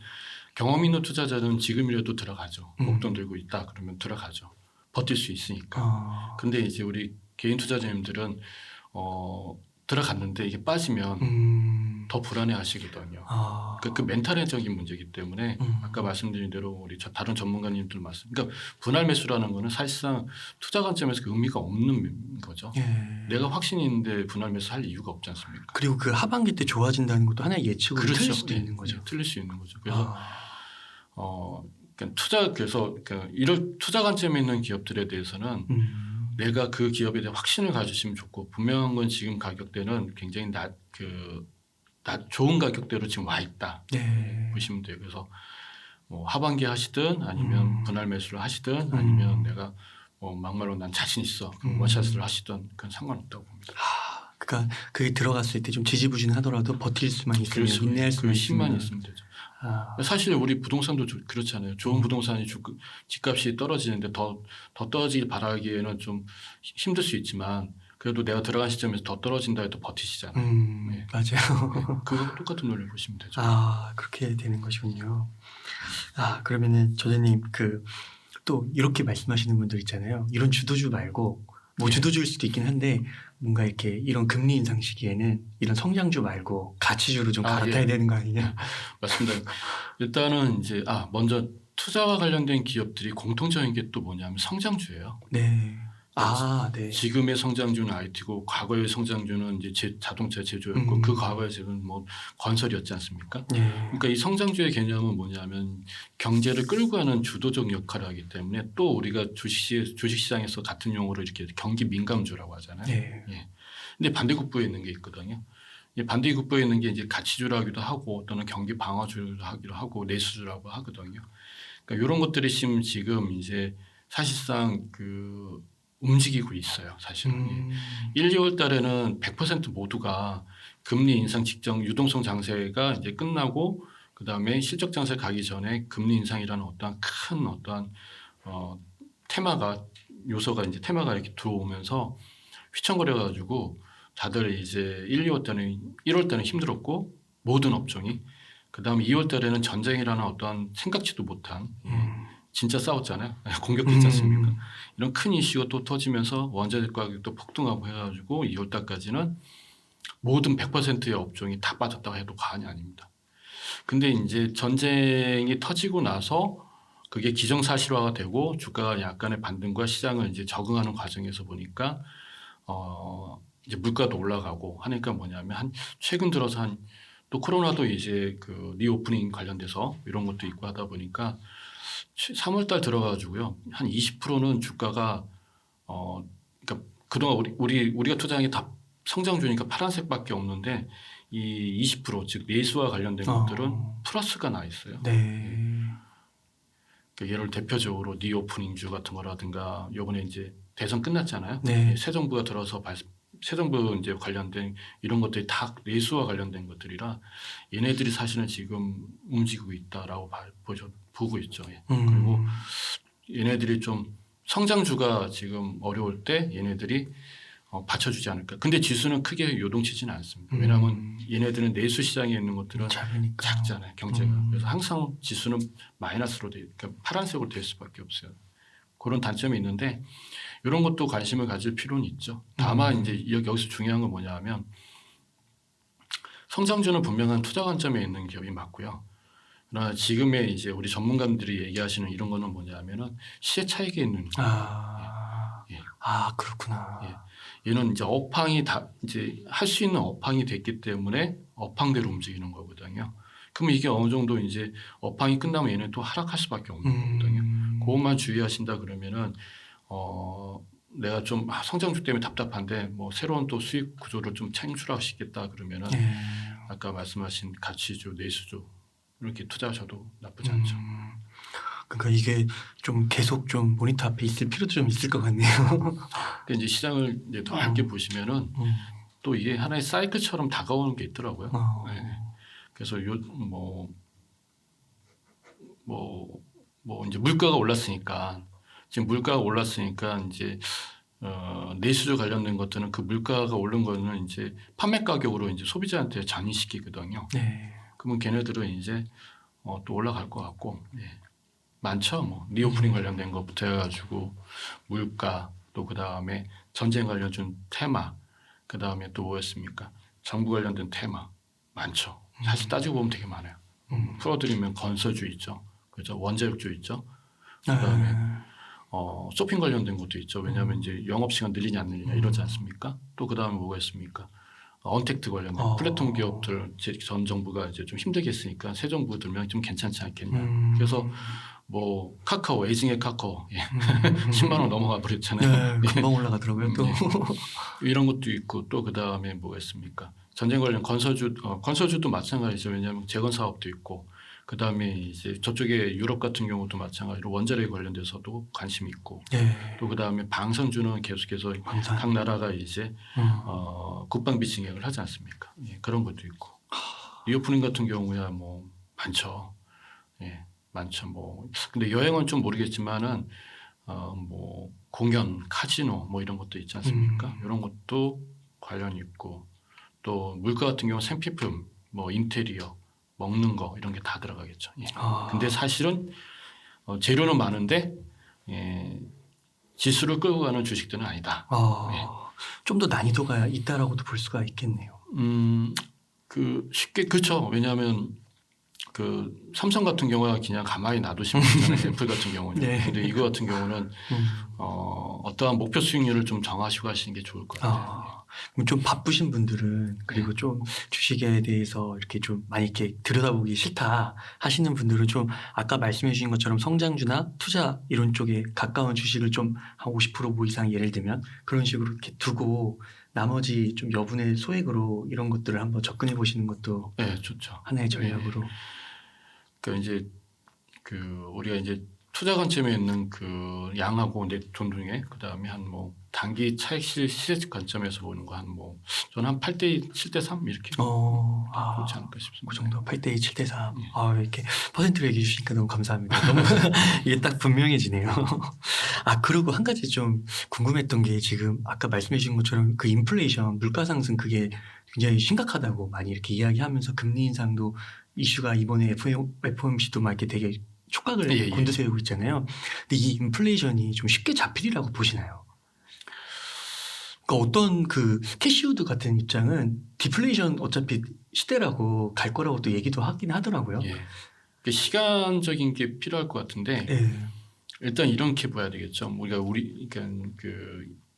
경험 있는 투자자는 지금이라도 들어가죠. 음. 목돈 들고 있다 그러면 들어가죠. 버틸 수 있으니까. 아. 근데 이제 우리 개인 투자자님들은 들어갔는데 이게 빠지면 더 불안해하시거든요. 아. 그 멘탈적인 문제이기 때문에 아까 말씀드린 대로 우리 다른 전문가님들 말씀, 그러니까 분할 매수라는 거는 사실상 투자 관점에서 그 의미가 없는 거죠. 예. 내가 확신이 있는데 분할 매수 할 이유가 없지 않습니까? 그리고 그 하반기 때 좋아진다는 것도 하나의 예측으로 틀릴 수도 있는 거죠. 네, 틀릴 수 있는 거죠. 그래서 아. 그러니까 이런 투자 관점에 있는 기업들에 대해서는 내가 그 기업에 대해 확신을 가지시면 좋고, 분명한 건 지금 가격대는 굉장히 좋은 가격대로 지금 와 있다. 네. 보시면 돼요. 그래서 뭐 하반기 하시든 아니면 분할 매수를 하시든 아니면 내가 막말로 난 자신 있어 그럼 원샷을 하시든 그건 상관없다고 봅니다. 그러니까 그게 들어갔을 때 좀 지지부진하더라도 버틸 수만 있으면 인내할 수만 힘만 있으면. 있으면 되죠. 아. 사실 우리 부동산도 그렇잖아요. 좋은 부동산이 집값이 떨어지는데 더 떨어지길 바라기에는 좀 힘들 수 있지만 그래도 내가 들어간 시점에서 더 떨어진다 해도 버티시잖아요. 네. 맞아요. 네. 그거 똑같은 논리 보시면 되죠. 아, 그렇게 되는 것이군요. 그러면은 저자님 또 이렇게 말씀하시는 분들 있잖아요. 이런 주도주 말고 뭐 주도주일 수도 있긴 한데 뭔가 이렇게 이런 금리 인상 시기에는 이런 성장주 말고 가치주로 좀 갈아타야 되는 거 아니냐? 맞습니다. 일단은 이제 먼저 투자와 관련된 기업들이 공통적인 게 또 뭐냐면 성장주예요. 네. 네. 지금의 성장주는 IT고 과거의 성장주는 이제 자동차 제조였고 그 과거의 제조는 뭐 건설이었지 않습니까? 네. 그러니까 이 성장주의 개념은 뭐냐면 경제를 끌고 가는 주도적 역할을 하기 때문에 또 우리가 주식시장에서 같은 용어로 이렇게 경기 민감주라고 하잖아요. 네. 예. 근데 반대급부에 있는 게 있거든요. 반대급부에 있는 게 이제 가치주라기도 하고 또는 경기 방어주라고 하기도 하고 내수주라고 하거든요. 그러니까 이런 것들이 지금 이제 사실상 움직이고 있어요. 사실은 1, 2월 달에는 100% 모두가 금리 인상 직전 유동성 장세가 이제 끝나고 그 다음에 실적 장세 가기 전에 금리 인상이라는 어떠한 요소가 이제 테마가 이렇게 들어오면서 휘청거려가지고 다들 이제 1, 1월 때는 힘들었고 모든 업종이 그 다음에 2월 달에는 전쟁이라는 어떠한 생각지도 못한 진짜 싸웠잖아요. 공격했지 않습니까? 이런 큰 이슈가 또 터지면서 원자재 가격도 폭등하고 해가지고 2월 달까지는 모든 100%의 업종이 다 빠졌다고 해도 과언이 아닙니다. 근데 이제 전쟁이 터지고 나서 그게 기정사실화가 되고 주가가 약간의 반등과 시장을 이제 적응하는 과정에서 보니까 이제 물가도 올라가고 하니까 뭐냐면 최근 들어서 또 코로나도 이제 리오프닝 관련돼서 이런 것도 있고 하다 보니까 3월 달 들어가지고요. 한 20%는 주가가 그러니까 그동안 우리가 투자한 게 다 성장주니까 파란색밖에 없는데 이 20%즉 내수와 관련된 것들은 플러스가 나 있어요. 네. 그러니까 예를 대표적으로 리오프닝주 같은 거라든가 이번에 이제 대선 끝났잖아요. 네. 새 정부가 들어서 새 정부 이제 관련된 이런 것들이 다 내수와 관련된 것들이라 얘네들이 사실은 지금 움직이고 있다라고 보고 있죠. 그리고 얘네들이 좀 성장주가 지금 어려울 때 얘네들이 받쳐주지 않을까. 근데 지수는 크게 요동치지는 않습니다. 왜냐하면 얘네들은 내수 시장에 있는 것들은 작잖아요. 경제가. 그래서 항상 지수는 마이너스로 그러니까 파란색으로 될 수밖에 없어요. 그런 단점이 있는데 이런 것도 관심을 가질 필요는 있죠. 다만 이제 여기서 중요한 건 뭐냐면 성장주는 분명한 투자 관점에 있는 기업이 맞고요. 그러나 지금의 이제 우리 전문가들이 얘기하시는 이런 거는 뭐냐면은 시세 차익에 있는 거예요. 그렇구나. 얘는 이제 업황이 이제 할 수 있는 업황이 됐기 때문에 업황대로 움직이는 거거든요. 그러면 이게 어느 정도 이제 업황이 끝나면 얘는 또 하락할 수밖에 없는 거거든요. 그것만 주의하신다 그러면은 내가 좀 성장주 때문에 답답한데 뭐 새로운 또 수익 구조를 좀 창출하시겠다 그러면은 아까 말씀하신 가치주, 내수주 이렇게 투자하셔도 나쁘지 않죠. 그러니까 이게 좀 계속 좀 모니터 앞에 있을 필요도 좀 있을 것 같네요. 근데 이제 시장을 이제 더 넓게 보시면은 또 이게 하나의 사이클처럼 다가오는 게 있더라고요. 네. 그래서 이제 물가가 올랐으니까 이제 내수주 관련된 것들은 그 물가가 오른 거는 이제 판매 가격으로 이제 소비자한테 전이시키거든요. 네. 그러면 걔네들은 이제 또 올라갈 것 같고 예. 많죠. 뭐 리오프닝 관련된 것부터 해가지고 물가 또 그 다음에 전쟁 관련된 테마 그 다음에 또 뭐였습니까? 정부 관련된 테마 많죠. 사실 따지고 보면 되게 많아요. 풀어드리면 건설주 있죠. 그죠? 원자력주 있죠. 그다음에 쇼핑 관련된 것도 있죠. 왜냐하면 이제 영업 시간 늘리냐 안 늘리냐 이러지 않습니까? 또 그다음에 뭐가 있습니까? 언택트 관련된 플랫폼 기업들 전 정부가 이제 좀 힘들게 했으니까 새 정부 들면 좀 괜찮지 않겠냐. 그래서 뭐 카카오 에이징의 카카오 10만 원 넘어가 버렸잖아요. 네, 금방 올라가더라고요. 또 이런 것도 있고 또 그다음에 뭐가 있습니까? 전쟁 관련 건설주도 마찬가지죠. 왜냐하면 재건 사업도 있고 그다음에 이제 저쪽에 유럽 같은 경우도 마찬가지로 원자력에 관련돼서도 관심이 있고 네. 또 그다음에 방산주는 계속해서 방산. 각 나라가 이제 국방비 증액을 하지 않습니까? 예, 그런 것도 있고 리오프닝 같은 경우야 뭐 많죠. 예, 많죠. 뭐 근데 여행은 좀 모르겠지만은 뭐 공연, 카지노 뭐 이런 것도 있지 않습니까? 이런 것도 관련이 있고 또 물가 같은 경우 생필품, 뭐 인테리어, 먹는 거 이런 게 다 들어가겠죠. 예. 근데 사실은 재료는 많은데 예, 지수를 끌고 가는 주식들은 아니다. 좀 더 난이도가 있다라고도 볼 수가 있겠네요. 그 쉽게 그렇죠. 왜냐하면 그 삼성 같은 경우가 그냥 가만히 놔두시면 되잖아요. 애플 같은 경우는. 네. 근데 이거 같은 경우는 어떠한 목표 수익률을 좀 정하시고 하시는 게 좋을 것 같아요. 그럼 좀 바쁘신 분들은 그리고 좀 주식에 대해서 이렇게 좀 많이 이렇게 들여다보기 싫다 하시는 분들은 좀 아까 말씀해 주신 것처럼 성장주나 투자 이런 쪽에 가까운 주식을 좀 한 50%뭐 이상 예를 들면 그런 식으로 이렇게 두고 나머지 좀 여분의 소액으로 이런 것들을 한번 접근해 보시는 것도 네, 좋죠. 하나의 전략으로. 그러니까 이제 우리가 이제 투자 관점에 있는 양하고 돈 중에 그 다음에 한 뭐 단기 차익실 시세 관점에서 보는 거 저는 한 8대 7대 3 이렇게 그렇지 않을까 싶습니다. 그 정도 8대 2, 7대 3. 예. 이렇게 퍼센트로 얘기해 주시니까 너무 감사합니다. 너무 이게 딱 분명해지네요. 그리고 한 가지 좀 궁금했던 게 지금 아까 말씀해 주신 것처럼 그 인플레이션, 물가 상승 그게 굉장히 심각하다고 많이 이렇게 이야기하면서 금리 인상도 이슈가 이번에 FOMC도 막 이렇게 되게 촉각을 곤두세우고 있잖아요. 근데 이 인플레이션이 좀 쉽게 잡히리라고 보시나요? 그러니까 어떤 캐시우드 같은 입장은 디플레이션 어차피 시대라고 갈 거라고 또 얘기도 하긴 하더라고요. 예. 시간적인 게 필요할 것 같은데 일단 이렇게 봐야 되겠죠. 그러니까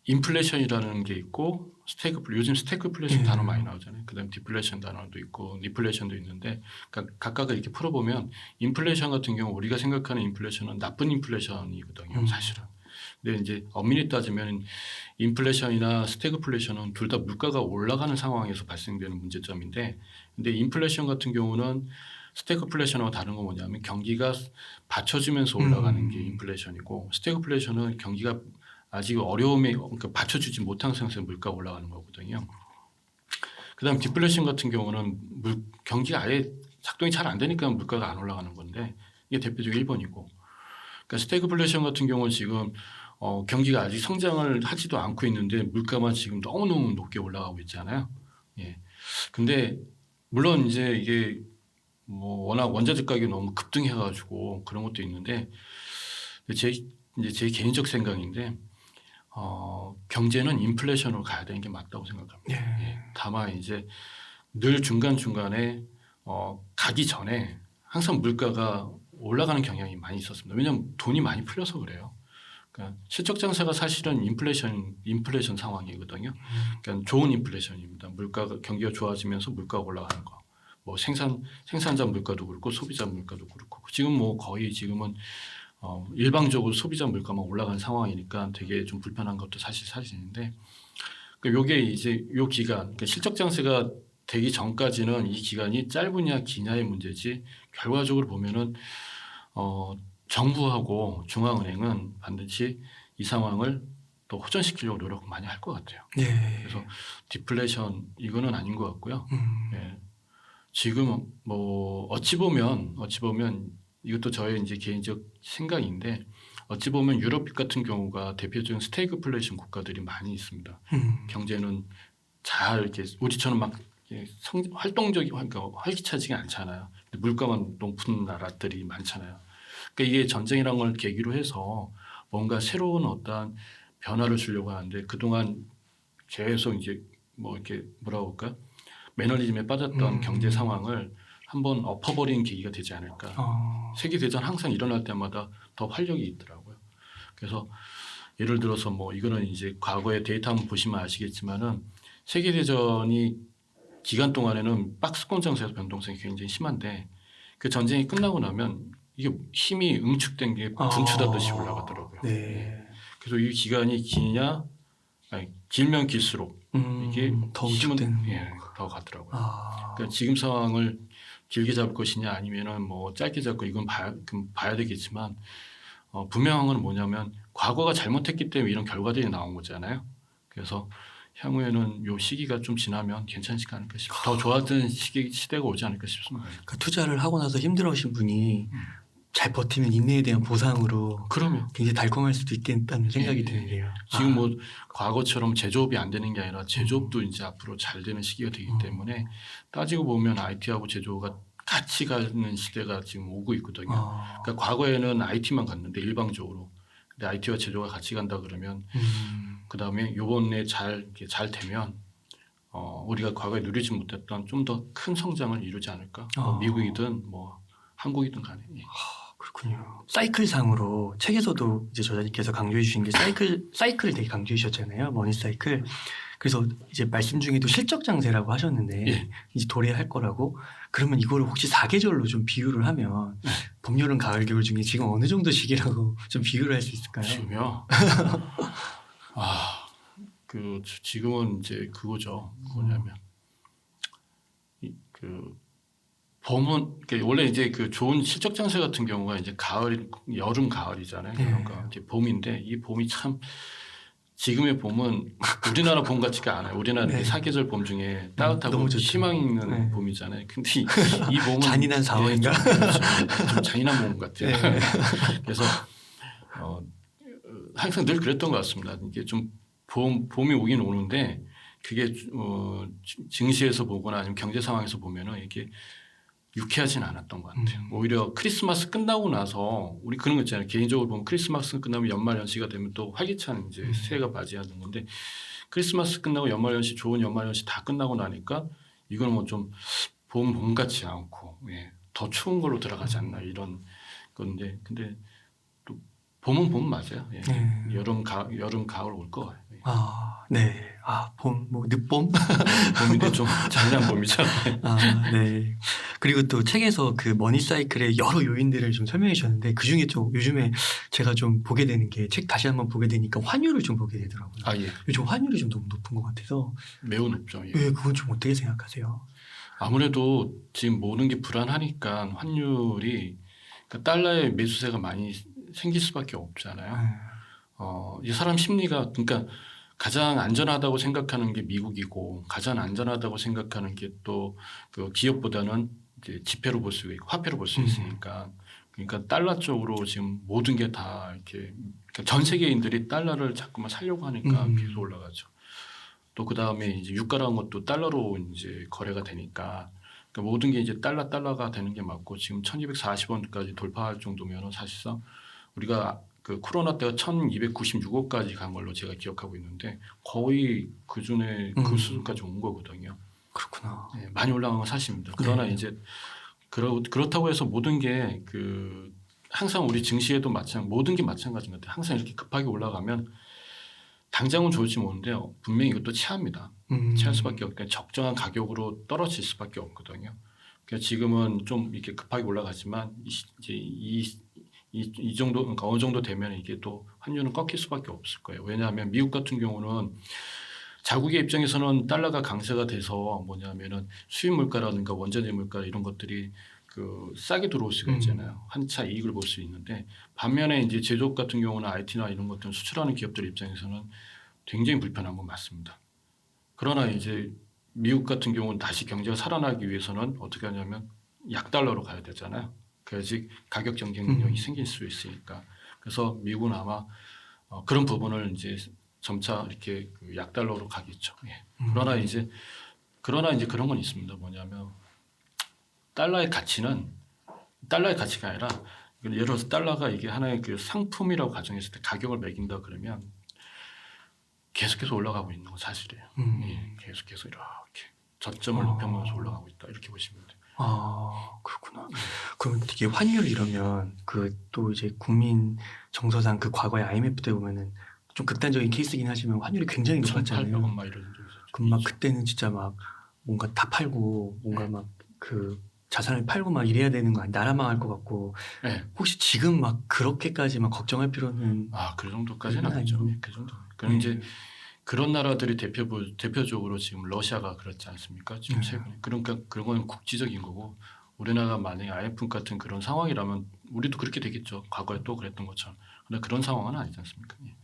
인플레이션이라는 게 있고 요즘 스태그플레이션 단어 많이 나오잖아요. 그다음 디플레이션 단어도 있고 리플레이션도 있는데 그러니까 각각을 이렇게 풀어보면 인플레이션 같은 경우 우리가 생각하는 인플레이션은 나쁜 인플레이션이거든요. 사실은. 근데 이제 엄밀히 따지면 인플레이션이나 스태그플레이션은 둘 다 물가가 올라가는 상황에서 발생되는 문제점인데 근데 인플레이션 같은 경우는 스태그플레이션하고 다른 건 뭐냐면 경기가 받쳐주면서 올라가는 게 인플레이션이고 스태그플레이션은 경기가 아직 어려움에 그러니까 받쳐주지 못한 상태에서 물가가 올라가는 거거든요. 그다음 디플레이션 같은 경우는 경기가 아예 작동이 잘 안 되니까 물가가 안 올라가는 건데 이게 대표적인 1번이고 그러니까 스태그플레이션 같은 경우는 지금 경기가 아직 성장을 하지도 않고 있는데 물가만 지금 너무너무 높게 올라가고 있잖아요. 예. 근데 물론 이제 이게 뭐 워낙 원자재 가격이 너무 급등해가지고 그런 것도 있는데 제 개인적 생각인데 경제는 인플레이션으로 가야 되는 게 맞다고 생각합니다. 예. 다만 이제 늘 중간 중간에 가기 전에 항상 물가가 올라가는 경향이 많이 있었습니다. 왜냐하면 돈이 많이 풀려서 그래요. 그러니까 실적 장세가 사실은 인플레이션 상황이거든요. 그러니까 좋은 인플레이션입니다. 경기가 좋아지면서 물가가 올라가는 거. 뭐 생산자 물가도 그렇고 소비자 물가도 그렇고 지금 뭐 거의 지금은 일방적으로 소비자 물가만 올라가는 상황이니까 되게 좀 불편한 것도 사실인데 그러니까 요게 이제 요 기간 그러니까 실적 장세가 되기 전까지는 이 기간이 짧으냐 기냐의 문제지 결과적으로 보면은 정부하고 중앙은행은 반드시 이 상황을 또 호전시키려고 노력 많이 할 것 같아요. 그래서 디플레이션 이거는 아닌 것 같고요. 예. 지금 뭐 어찌 보면 이것도 저의 이제 개인적 생각인데 어찌 보면 유럽 같은 경우가 대표적인 스태그플레이션 국가들이 많이 있습니다. 경제는 잘 이렇게 우리처럼 막 활동적이 그러니까 활기차지가 않잖아요. 물가만 높은 나라들이 많잖아요. 그러니까 이게 전쟁이라는 걸 계기로 해서 뭔가 새로운 어떤 변화를 주려고 하는데 그동안 계속 이제 뭐 이렇게 뭐라고 할까 매너리즘에 빠졌던 경제 상황을 한번 엎어버리는 계기가 되지 않을까. 세계 대전 항상 일어날 때마다 더 활력이 있더라고요. 그래서 예를 들어서 뭐 이거는 이제 과거의 데이터 한번 보시면 아시겠지만은 세계 대전이 기간 동안에는 박스권 장세에서 변동성이 굉장히 심한데 그 전쟁이 끝나고 나면 이게 힘이 응축된 게 분출하듯이 올라가더라고요. 네. 그래서 이 기간이 기냐, 아니, 길면 길수록 이게 더 힘은 응축되는 더 가더라고요. 아, 그러니까 지금 상황을 길게 잡을 것이냐 아니면은 뭐 짧게 잡고 이건 봐야 되겠지만 분명한 건 뭐냐면 과거가 잘못했기 때문에 이런 결과들이 나온 거잖아요. 그래서 향후에는 요 시기가 좀 지나면 괜찮지 않을까 싶어요. 더 좋아지는 시대가 오지 않을까 싶습니다. 그러니까 투자를 하고 나서 힘들어하신 분이 잘 버티면 인내에 대한 보상으로 그러면 굉장히 달콤할 수도 있겠다는 생각이 예, 드는데요. 지금 뭐 과거처럼 제조업이 안 되는 게 아니라 제조업도 이제 앞으로 잘 되는 시기가 되기 때문에 따지고 보면 IT하고 제조가 같이 가는 시대가 지금 오고 있거든요. 그러니까 과거에는 IT만 갔는데 일방적으로. 근데 IT와 제조가 같이 간다 그러면 그 다음에 요번에 잘 되면 우리가 과거에 누리지 못했던 좀 더 큰 성장을 이루지 않을까. 뭐 미국이든 뭐 한국이든 간에. 예. 그렇군요. 사이클상으로 책에서도 이제 저자님께서 강조해 주신 게 사이클을 되게 강조해 주셨잖아요. 머니 사이클. 그래서 이제 말씀 중에도 실적 장세라고 하셨는데 예. 이제 도래할 거라고 그러면 이거를 혹시 4계절로 좀 비유를 하면 봄, 여름, 가을, 겨울 중에 지금 어느 정도 시기라고 좀 비유를 할 수 있을까요? 지금요. 그 지금은 이제 그거죠. 뭐냐면 그 봄은 그러니까 원래 이제 그 좋은 실적 장세 같은 경우가 이제 가을, 여름, 가을이잖아요. 네. 그러니까 이제 봄인데 이 봄이 참 지금의 봄은 우리나라 봄 같지가 않아요. 우리나라 네. 이렇게 사계절 봄 중에 따뜻하고 너무 좋죠. 희망 있는 네. 봄이잖아요. 근데 이 봄은 잔인한 4월인가? 좀 잔인한 봄 같아요. 네. 그래서 항상 늘 그랬던 것 같습니다. 이게 좀 봄이 오긴 오는데 그게 증시에서 보거나 아니면 경제 상황에서 보면은 이게 유쾌하진 않았던 것 같아요. 오히려 크리스마스 끝나고 나서 우리 그런 거 있잖아요. 개인적으로 보면 크리스마스 끝나면 연말 연시가 되면 또 활기찬 이제 새해가 맞이하는 건데 크리스마스 끝나고 연말 연시 좋은 연말 연시 다 끝나고 나니까 이건 뭐 좀 봄 같지 않고 더 추운 걸로 들어가지 않나 이런 건데 근데 또 봄은 봄 맞아요. 예. 여름 가을 올 거예요. 네. 봄, 뭐 늦봄? 봄인데 좀 잔인한 봄이잖아요. 네. 그리고 또 책에서 그 머니 사이클의 여러 요인들을 좀 설명해 주셨는데 그 중에 좀 요즘에 제가 좀 보게 되는 게 책 다시 한번 보게 되니까 환율을 좀 보게 되더라고요. 예. 요즘 환율이 좀 너무 높은 것 같아서. 매우 높죠. 예. 그건 좀 어떻게 생각하세요? 아무래도 지금 모든 게 불안하니까 환율이 그러니까 달러의 매수세가 많이 생길 수밖에 없잖아요. 이 사람 심리가 그러니까 가장 안전하다고 생각하는 게 미국이고 가장 안전하다고 생각하는 게 또 그 기업보다는 이제 지폐로 볼 수 있고 화폐로 볼 수 있으니까 그러니까 달러 쪽으로 지금 모든 게 다 이렇게 그러니까 전 세계인들이 달러를 자꾸만 살려고 하니까 계속 올라가죠. 또 그 다음에 이제 유가라는 것도 달러로 이제 거래가 되니까 그러니까 모든 게 이제 달러가 되는 게 맞고 지금 1,240원까지 돌파할 정도면은 사실상 우리가 그 코로나 때가 1,296억까지 간 걸로 제가 기억하고 있는데 거의 그 전에 그 수준까지 온 거거든요. 그렇구나. 많이 올라간 건 사실입니다. 그러나 이제 그렇다고 해서 모든 게 그 항상 우리 증시에도 모든 게 마찬가지인 것 같아요. 항상 이렇게 급하게 올라가면 당장은 좋을지 모르는데 분명히 이것도 체합니다. 체할 수밖에 없고 적정한 가격으로 떨어질 수밖에 없거든요. 그러니까 지금은 좀 이렇게 급하게 올라가지만 이제 이 정도 그러니까 어느 정도 되면 이게 또 환율은 꺾일 수밖에 없을 거예요. 왜냐하면 미국 같은 경우는 자국의 입장에서는 달러가 강세가 돼서 뭐냐면은 수입 물가라든가 원자재 물가 이런 것들이 그 싸게 들어올 수가 있잖아요. 한 차 이익을 볼 수 있는데 반면에 이제 제조업 같은 경우는 IT나 이런 것들은 수출하는 기업들 입장에서는 굉장히 불편한 건 맞습니다. 그러나 이제 미국 같은 경우는 다시 경제가 살아나기 위해서는 어떻게 하냐면 약달러로 가야 되잖아요. 그래야지 가격 경쟁 능력이 생길 수 있으니까. 그래서 미국은 아마 그런 부분을 이제 점차 이렇게 그 약달러로 가겠죠. 그러나 이제 그런 건 있습니다. 뭐냐면 달러의 가치가 아니라 예를 들어서 달러가 이게 하나의 그 상품이라고 가정했을 때 가격을 매긴다 그러면 계속해서 올라가고 있는 건 사실이에요. 예, 계속해서 이렇게 저점을 높여면서 올라가고 있다 이렇게 보시면 돼요. 아, 그렇구나. 그럼 이게 환율 이러면 그 또 이제 국민 정서상 그 과거에 IMF 때 보면은 좀 극단적인 케이스긴 하지만 환율이 굉장히 1,800원 높았잖아요. 막 이런 적이 있었죠. 그럼 막 그때는 진짜 막 뭔가 다 팔고 뭔가 막 그 자산을 팔고 막 이래야 되는 거 아니 나라 망할 것 같고 네. 혹시 지금 막 그렇게까지 막 걱정할 필요는 그 정도까지는 그건 아니죠. 아니고. 그 정도. 그럼 이제 그런 나라들이 대표적으로 지금 러시아가 그렇지 않습니까? 지금 최근에. 그러니까 그런 건 국지적인 거고 우리나라가 만약에 IMF 같은 그런 상황이라면 우리도 그렇게 되겠죠. 과거에 또 그랬던 것처럼. 근데 그런 상황은 아니지 않습니까? 예.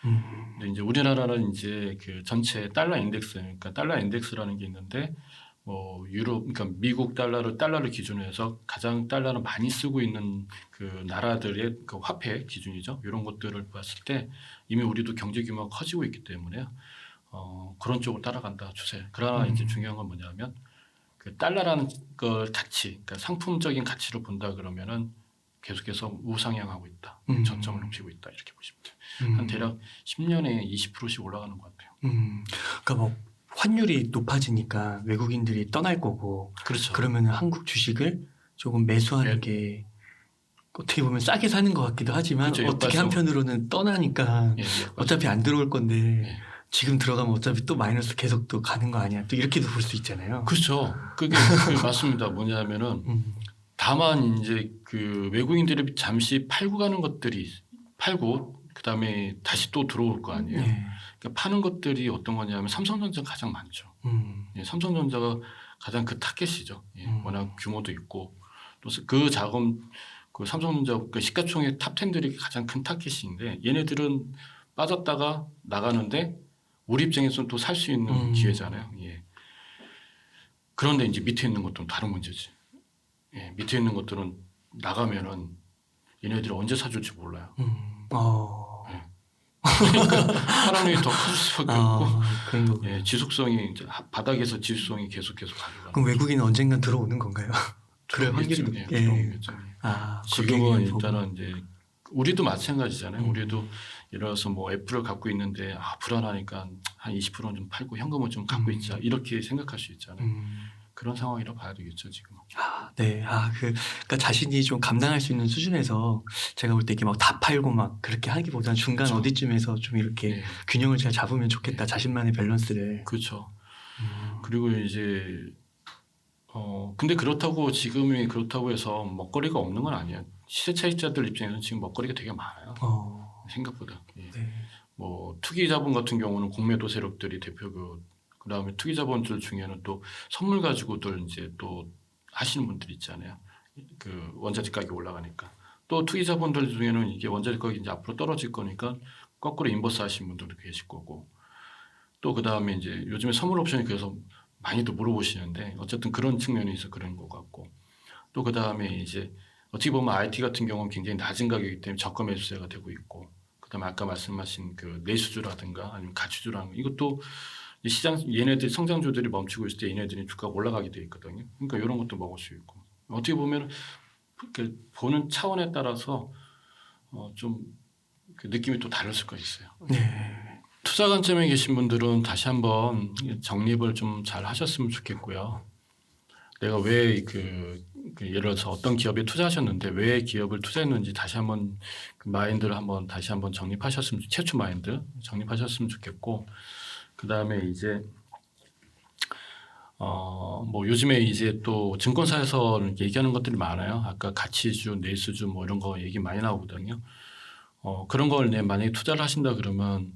근데 이제 우리나라는 이제 그 전체 달러 인덱스, 그러니까 달러 인덱스라는 게 있는데 뭐 유럽, 그러니까 미국 달러를 기준으로 해서 가장 달러를 많이 쓰고 있는 그 나라들의 그 화폐 기준이죠. 이런 것들을 봤을 때 이미 우리도 경제 규모가 커지고 있기 때문에 그런 쪽으로 따라간다 추세. 그러나 이제 중요한 건 뭐냐면 그 달러라는 걸 가치, 그러니까 상품적인 가치로 본다 그러면은 계속해서 우상향하고 있다. 저점을 높이고 있다 이렇게 보시면 돼요. 한 대략 10년에 20%씩 올라가는 것 같아요. 그러니까 뭐 환율이 높아지니까 외국인들이 떠날 거고 그렇죠. 그러면 한국 주식을 조금 매수하는 게 어떻게 보면 싸게 사는 것 같기도 하지만 그렇죠. 어떻게 역발상. 한편으로는 떠나니까 예, 역발상. 어차피 안 들어올 건데 예. 지금 들어가면 어차피 또 마이너스 계속 또 가는 거 아니야 또 이렇게도 볼 수 있잖아요. 그렇죠. 그게 맞습니다. 뭐냐면은 다만 이제 그 외국인들이 잠시 팔고 가는 것들이 팔고 그다음에 다시 또 들어올 거 아니에요. 네. 그러니까 파는 것들이 어떤 거냐면 삼성전자가 가장 많죠. 예, 삼성전자가 가장 그 타겟이죠. 예, 워낙 규모도 있고 또 그 자금 그 삼성전자 그 시가총액 탑 10들이 가장 큰 타겟인데 얘네들은 빠졌다가 나가는데 우리 입장에서는 또 살 수 있는 기회잖아요. 예. 그런데 이제 밑에 있는 것들은 다른 문제지. 예, 밑에 있는 것들은 나가면은 얘네들이 언제 사줄지 몰라요. 그러니까 사람이 더 커질 수밖에 없고 그런 거군요. 예, 지속성이 이제 바닥에서 지속성이 계속해서 가져가는. 그럼 외국인은 언젠간 들어오는 건가요? 그래 확률이 들어오겠죠. 예, 높게. 들어오겠죠. 지금은 일단은 이제 우리도 마찬가지잖아요. 우리도 예를 들어서 뭐 애플을 갖고 있는데 불안하니까 한 20%는 좀 팔고 현금을 좀 갖고 있자 이렇게 생각할 수 있잖아요. 그런 상황이라 봐야 되겠죠 지금. 네. 그러니까 자신이 좀 감당할 수 있는 수준에서 제가 볼 때 이렇게 막 다 팔고 막 그렇게 하기보다는 중간 그렇죠. 어디쯤에서 좀 이렇게 예, 균형을 잘 잡으면 좋겠다. 예. 자신만의 밸런스를. 그렇죠. 그리고 이제 근데 그렇다고 해서 먹거리가 없는 건 아니에요. 시세 차익자들 입장에서는 지금 먹거리가 되게 많아요. 생각보다. 예. 네. 뭐 투기 자본 같은 경우는 공매도 세력들이 대표고 그다음에 투기 자본들 중에는 또 선물 가지고들 이제 또 하시는 분들 있잖아요. 그 원자재 가격이 올라가니까 또 투기 자본들 중에는 이게 원자재 가격이 이제 앞으로 떨어질 거니까 거꾸로 인버스 하시는 분들도 계실 거고 또 그다음에 이제 요즘에 선물 옵션이 그래서 많이들 물어보시는데 어쨌든 그런 측면이 있어 그런 것 같고 또 그다음에 이제 어떻게 보면 IT 같은 경우는 굉장히 낮은 가격이기 때문에 저가 매수세가 되고 있고 그다음에 아까 말씀하신 그 내수주라든가 아니면 가치주라는 거 이것도 시장 얘네들 성장주들이 멈추고 있을 때 얘네들이 주가가 올라가게 돼 있거든요. 그러니까 이런 것도 먹을 수 있고 어떻게 보면 보는 차원에 따라서 좀 그 느낌이 또 다를 수가 있어요. 네. 투자 관점에 계신 분들은 다시 한번 정립을 좀 잘 하셨으면 좋겠고요. 내가 왜 예를 들어서 어떤 기업에 투자하셨는데 왜 기업을 투자했는지 다시 한번 그 마인드를 다시 한번 정립하셨으면 최초 마인드 정립하셨으면 좋겠고 그 다음에 이제 뭐 요즘에 이제 또 증권사에서 얘기하는 것들이 많아요. 아까 가치주, 내수주 뭐 이런 거 얘기 많이 나오거든요. 그런 걸 만약에 투자를 하신다 그러면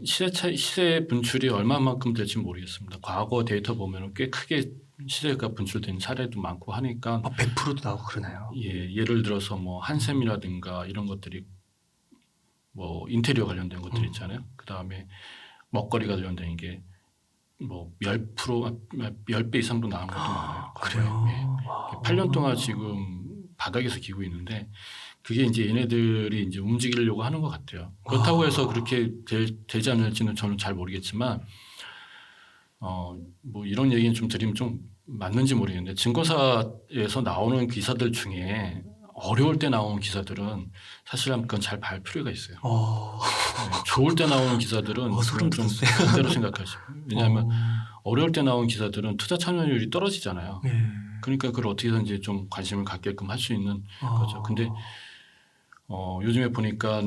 시세 분출이 얼마만큼 될지 모르겠습니다. 과거 데이터 보면 꽤 크게 시세가 분출된 사례도 많고 하니까 100%도 나오고 그러나요? 예, 예를 들어서 뭐 한샘이라든가 이런 것들이 뭐 인테리어 관련된 것들 있잖아요. 그다음에 먹거리 관련된 게 뭐 10배 이상도 나온 것도 많아요. 그래요? 예. 8년 동안 지금 바닥에서 기고 있는데 그게 이제 얘네들이 이제 움직이려고 하는 것 같아요. 그렇다고 해서 그렇게 되지 않을지는 저는 잘 모르겠지만 뭐 이런 얘기는 좀 드리면 좀 맞는지 모르겠는데 증권사에서 나오는 기사들 중에 어려울 때 나오는 기사들은 사실 그건 잘 볼 필요가 있어요. 네, 좋을 때 나오는 기사들은 소름 그건 좀 돋았어요. 반대로 생각하시고 왜냐하면 어, 어려울 때 나온 기사들은 투자 참여율이 떨어지잖아요. 예. 그러니까 그걸 어떻게든지 좀 관심을 갖게끔 할 수 있는 거죠. 근데 요즘에 보니까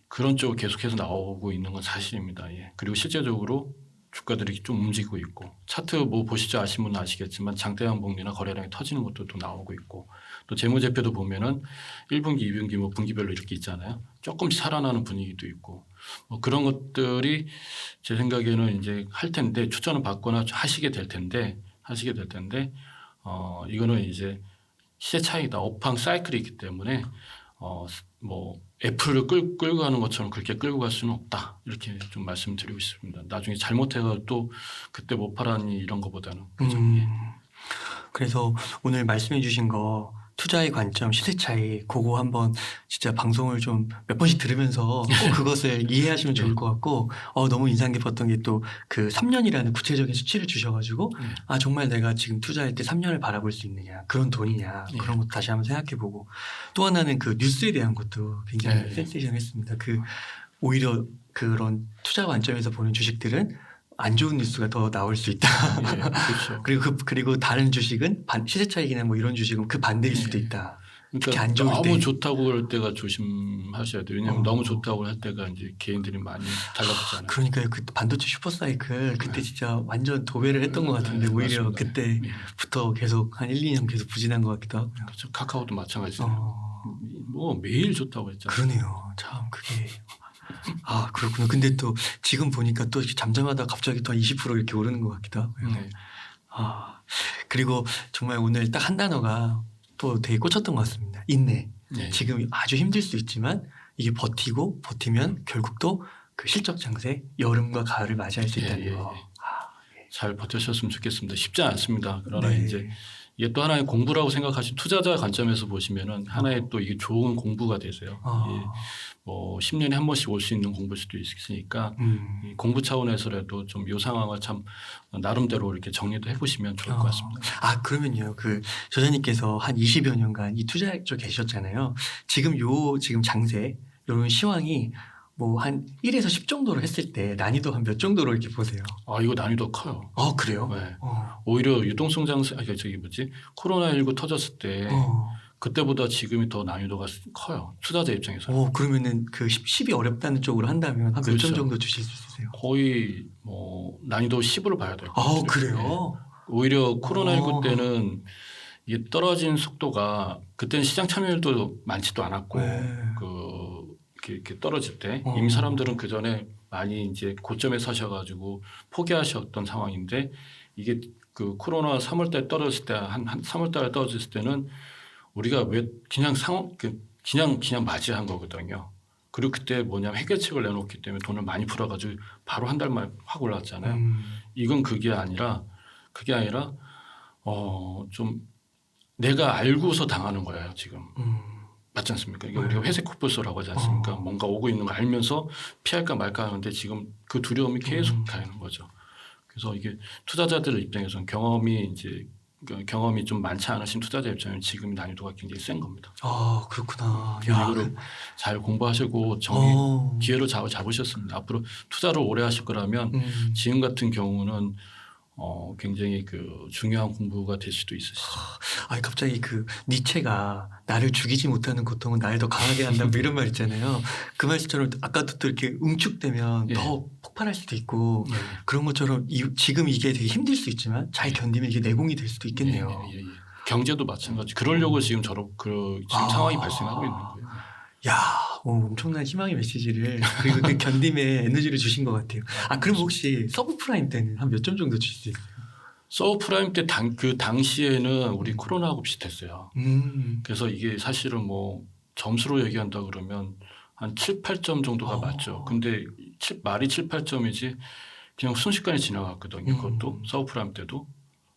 그런 쪽으로 계속해서 나오고 있는 건 사실입니다. 예. 그리고 실제적으로 주가들이 좀 움직이고 있고 차트 뭐 보시죠 아시는 분은 아시겠지만 장대 양봉이나 거래량이 터지는 것도 또 나오고 있고 또 재무제표도 보면은 1분기, 2분기 뭐 분기별로 이렇게 있잖아요. 조금씩 살아나는 분위기도 있고 뭐 그런 것들이 제 생각에는 이제 할 텐데 추천을 받거나 하시게 될 텐데 이거는 이제 시세 차이다. 업황 사이클이 있기 때문에 뭐 애플을 끌고 가는 것처럼 그렇게 끌고 갈 수는 없다. 이렇게 좀 말씀드리고 싶습니다. 나중에 잘못해서 또 그때 못 팔았니 이런 거보다는 그죠. 예. 그래서 오늘 말씀해 주신 거 투자의 관점, 시세 차이 그거 한번 진짜 방송을 좀 몇 번씩 들으면서 꼭 그것을 이해하시면 좋을 것 같고 너무 인상 깊었던 게 또 그 3년이라는 구체적인 수치를 주셔가지고 예. 정말 내가 지금 투자할 때 3년을 바라볼 수 있느냐 그런 돈이냐 예. 그런 것 다시 한번 생각해보고 또 하나는 그 뉴스에 대한 것도 굉장히 예. 센세이션했습니다. 오히려 그런 투자 관점에서 보는 주식들은 안 좋은 뉴스가 더 나올 수 있다. 예. 그렇죠. 그리고 다른 주식은 시세 차익이나 뭐 이런 주식은 그 반대일 수도 예. 있다. 특히 그러니까 안 좋을 너무 때. 좋다고 할 때가 조심하셔야 돼요. 왜냐하면 너무 좋다고 할 때가 이제 개인들이 많이 달라붙잖아요. 그러니까요. 그 반도체 슈퍼사이클 그때 진짜 완전 도배를 했던 것 같은데 네, 오히려 맞습니다. 그때부터 계속 한 1, 2년 계속 부진한 것 같기도 하고요. 그렇죠. 카카오도 마찬가지잖아요. 어, 뭐 매일 좋다고 했잖아요. 그러네요. 참 그게 그렇구나. 근데 또 지금 보니까 또 이렇게 잠잠하다 갑자기 또 한 20% 이렇게 오르는 것 같기도 하고요. 네. 그리고 정말 오늘 딱 한 단어가 또 되게 꽂혔던 것 같습니다. 인내. 네. 지금 아주 힘들 수 있지만 이게 버티면 결국 또 그 실적 장세 여름과 가을을 맞이할 수 있다는 거. 잘 버티셨으면 좋겠습니다. 쉽지 않습니다. 그러나 네. 이제 이게 또 하나의 공부라고 생각하신 투자자 관점에서 보시면은 하나의 또 이게 좋은 공부가 되세요. 이게 뭐 10년에 한 번씩 올 수 있는 공부일 수도 있으니까 이 공부 차원에서라도 좀 이 상황을 참 나름대로 이렇게 정리도 해보시면 좋을 것 같습니다. 그러면요. 그 저자님께서 한 20여 년간 이 투자 쪽에 계셨잖아요. 지금 장세, 이런 시황이 뭐 한 1에서 10 정도로 했을 때 난이도 한 몇 정도로 이렇게 보세요? 이거 난이도 커요. 그래요? 네. 오히려 유동성 장세, 코로나19 터졌을 때 그때보다 지금이 더 난이도가 커요. 투자자 입장에서. 그러면은 그 10이 어렵다는 쪽으로 한다면 한 몇 점 그렇죠. 정도 주실 수 있으세요? 거의 뭐 난이도 10으로 봐야 돼요. 그래요? 오히려 코로나19 때는 이게 떨어진 속도가 그때는 시장 참여율도 많지도 않았고 네. 이렇게 떨어질 때 이미 사람들은 그 전에 많이 이제 고점에 서셔가지고 포기하셨던 상황인데 이게 그 코로나 3월달 떨어질 때 한 3월달에 떨어졌을 때는 우리가 왜 그냥 그냥 맞이한 거거든요. 그리고 그때 뭐냐면 해결책을 내놓기 때문에 돈을 많이 풀어가지고 바로 한 달 만에 확 올랐잖아요. 이건 그게 아니라 좀 내가 알고서 당하는 거예요 지금. 맞지 않습니까? 이게 우리가 회색 코뿔소라고 하지 않습니까? 뭔가 오고 있는 거 알면서 피할까 말까 하는데 지금 그 두려움이 계속 가는 거죠. 그래서 이게 투자자들 입장에서는 경험이 좀 많지 않으신 투자자 입장에는 지금 난이도가 굉장히 센 겁니다. 그렇구나. 이거를 잘 공부하시고 기회를 잡으셨습니다. 앞으로 투자를 오래 하실 거라면 지금 같은 경우는 굉장히 그 중요한 공부가 될 수도 있으시죠. 갑자기 그 니체가 나를 죽이지 못하는 고통은 나를 더 강하게 한다 뭐 이런 말 있잖아요. 그 말씀처럼 아까도 또 이렇게 응축되면 더 폭발할 수도 있고 그런 것처럼 지금 이게 되게 힘들 수 있지만 잘 견디면 이게 내공이 될 수도 있겠네요. 경제도 마찬가지. 그러려고 지금 지금 상황이 발생하고 있는 거예요. 엄청난 희망의 메시지를 그리고 그 견딤의 에너지를 주신 것 같아요. 그럼 혹시 서브프라임 때는 한 몇 점 정도 주실 수 있어요? 서브프라임 때 그 당시에는 우리 코로나하고 비슷했어요. 그래서 이게 사실은 뭐 점수로 얘기한다 그러면 한 7, 8점 정도가 맞죠. 근데 말이 7, 8점이지 그냥 순식간에 지나갔거든요. 그것도 서브프라임 때도.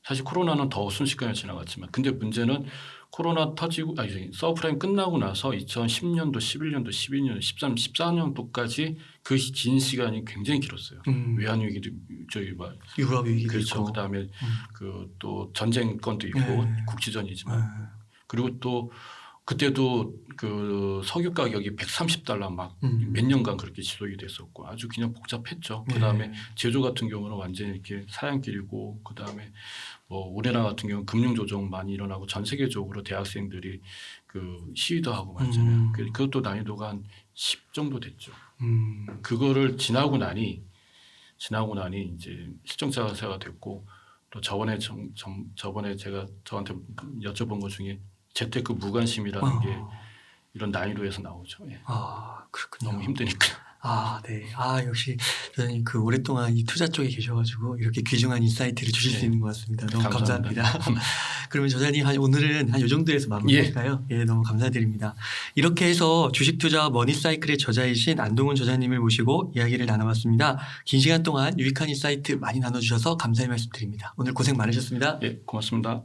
사실 코로나는 더 순식간에 지나갔지만 근데 문제는 코로나 터지고 서브프라임 끝나고 나서 2010년도, 11년도, 12년도, 13, 14년도까지 그 긴 시간이 굉장히 길었어요. 외환 위기도 저기 막 유럽 위기도 그렇죠. 있고. 그다음에 그 또 전쟁권도 있고 네. 국지전이지만 그리고 또 그때도 그 석유 가격이 130달러 막 몇 년간 그렇게 지속이 됐었고 아주 그냥 복잡했죠. 그다음에 제조 같은 경우는 완전히 이렇게 사양길이고 그다음에 뭐 우리나라 같은 경우는 금융 조정 많이 일어나고 전 세계적으로 대학생들이 그 시위도 하고 맞잖아요. 그것도 난이도가 한 10 정도 됐죠. 그거를 지나고 나니 이제 실정자세가 됐고 또 저번에 제가 저한테 여쭤본 것 중에 재테크 무관심이라는 게 이런 난이도에서 나오죠. 예. 그렇군요. 너무 힘드니까. 네. 역시 선생님 그 오랫동안 이 투자 쪽에 계셔가지고 이렇게 귀중한 인사이트를 주실 수 네. 있는 것 같습니다. 너무 감사합니다. 감사합니다. 그러면 저자님 오늘은 한 이 정도에서 마무리할까요? 예, 너무 감사드립니다. 이렇게 해서 주식 투자와 머니사이클의 저자이신 안동훈 저자님을 모시고 이야기를 나눠봤습니다. 긴 시간 동안 유익한 인사이트 많이 나눠주셔서 감사의 말씀드립니다. 오늘 고생 많으셨습니다. 예, 고맙습니다.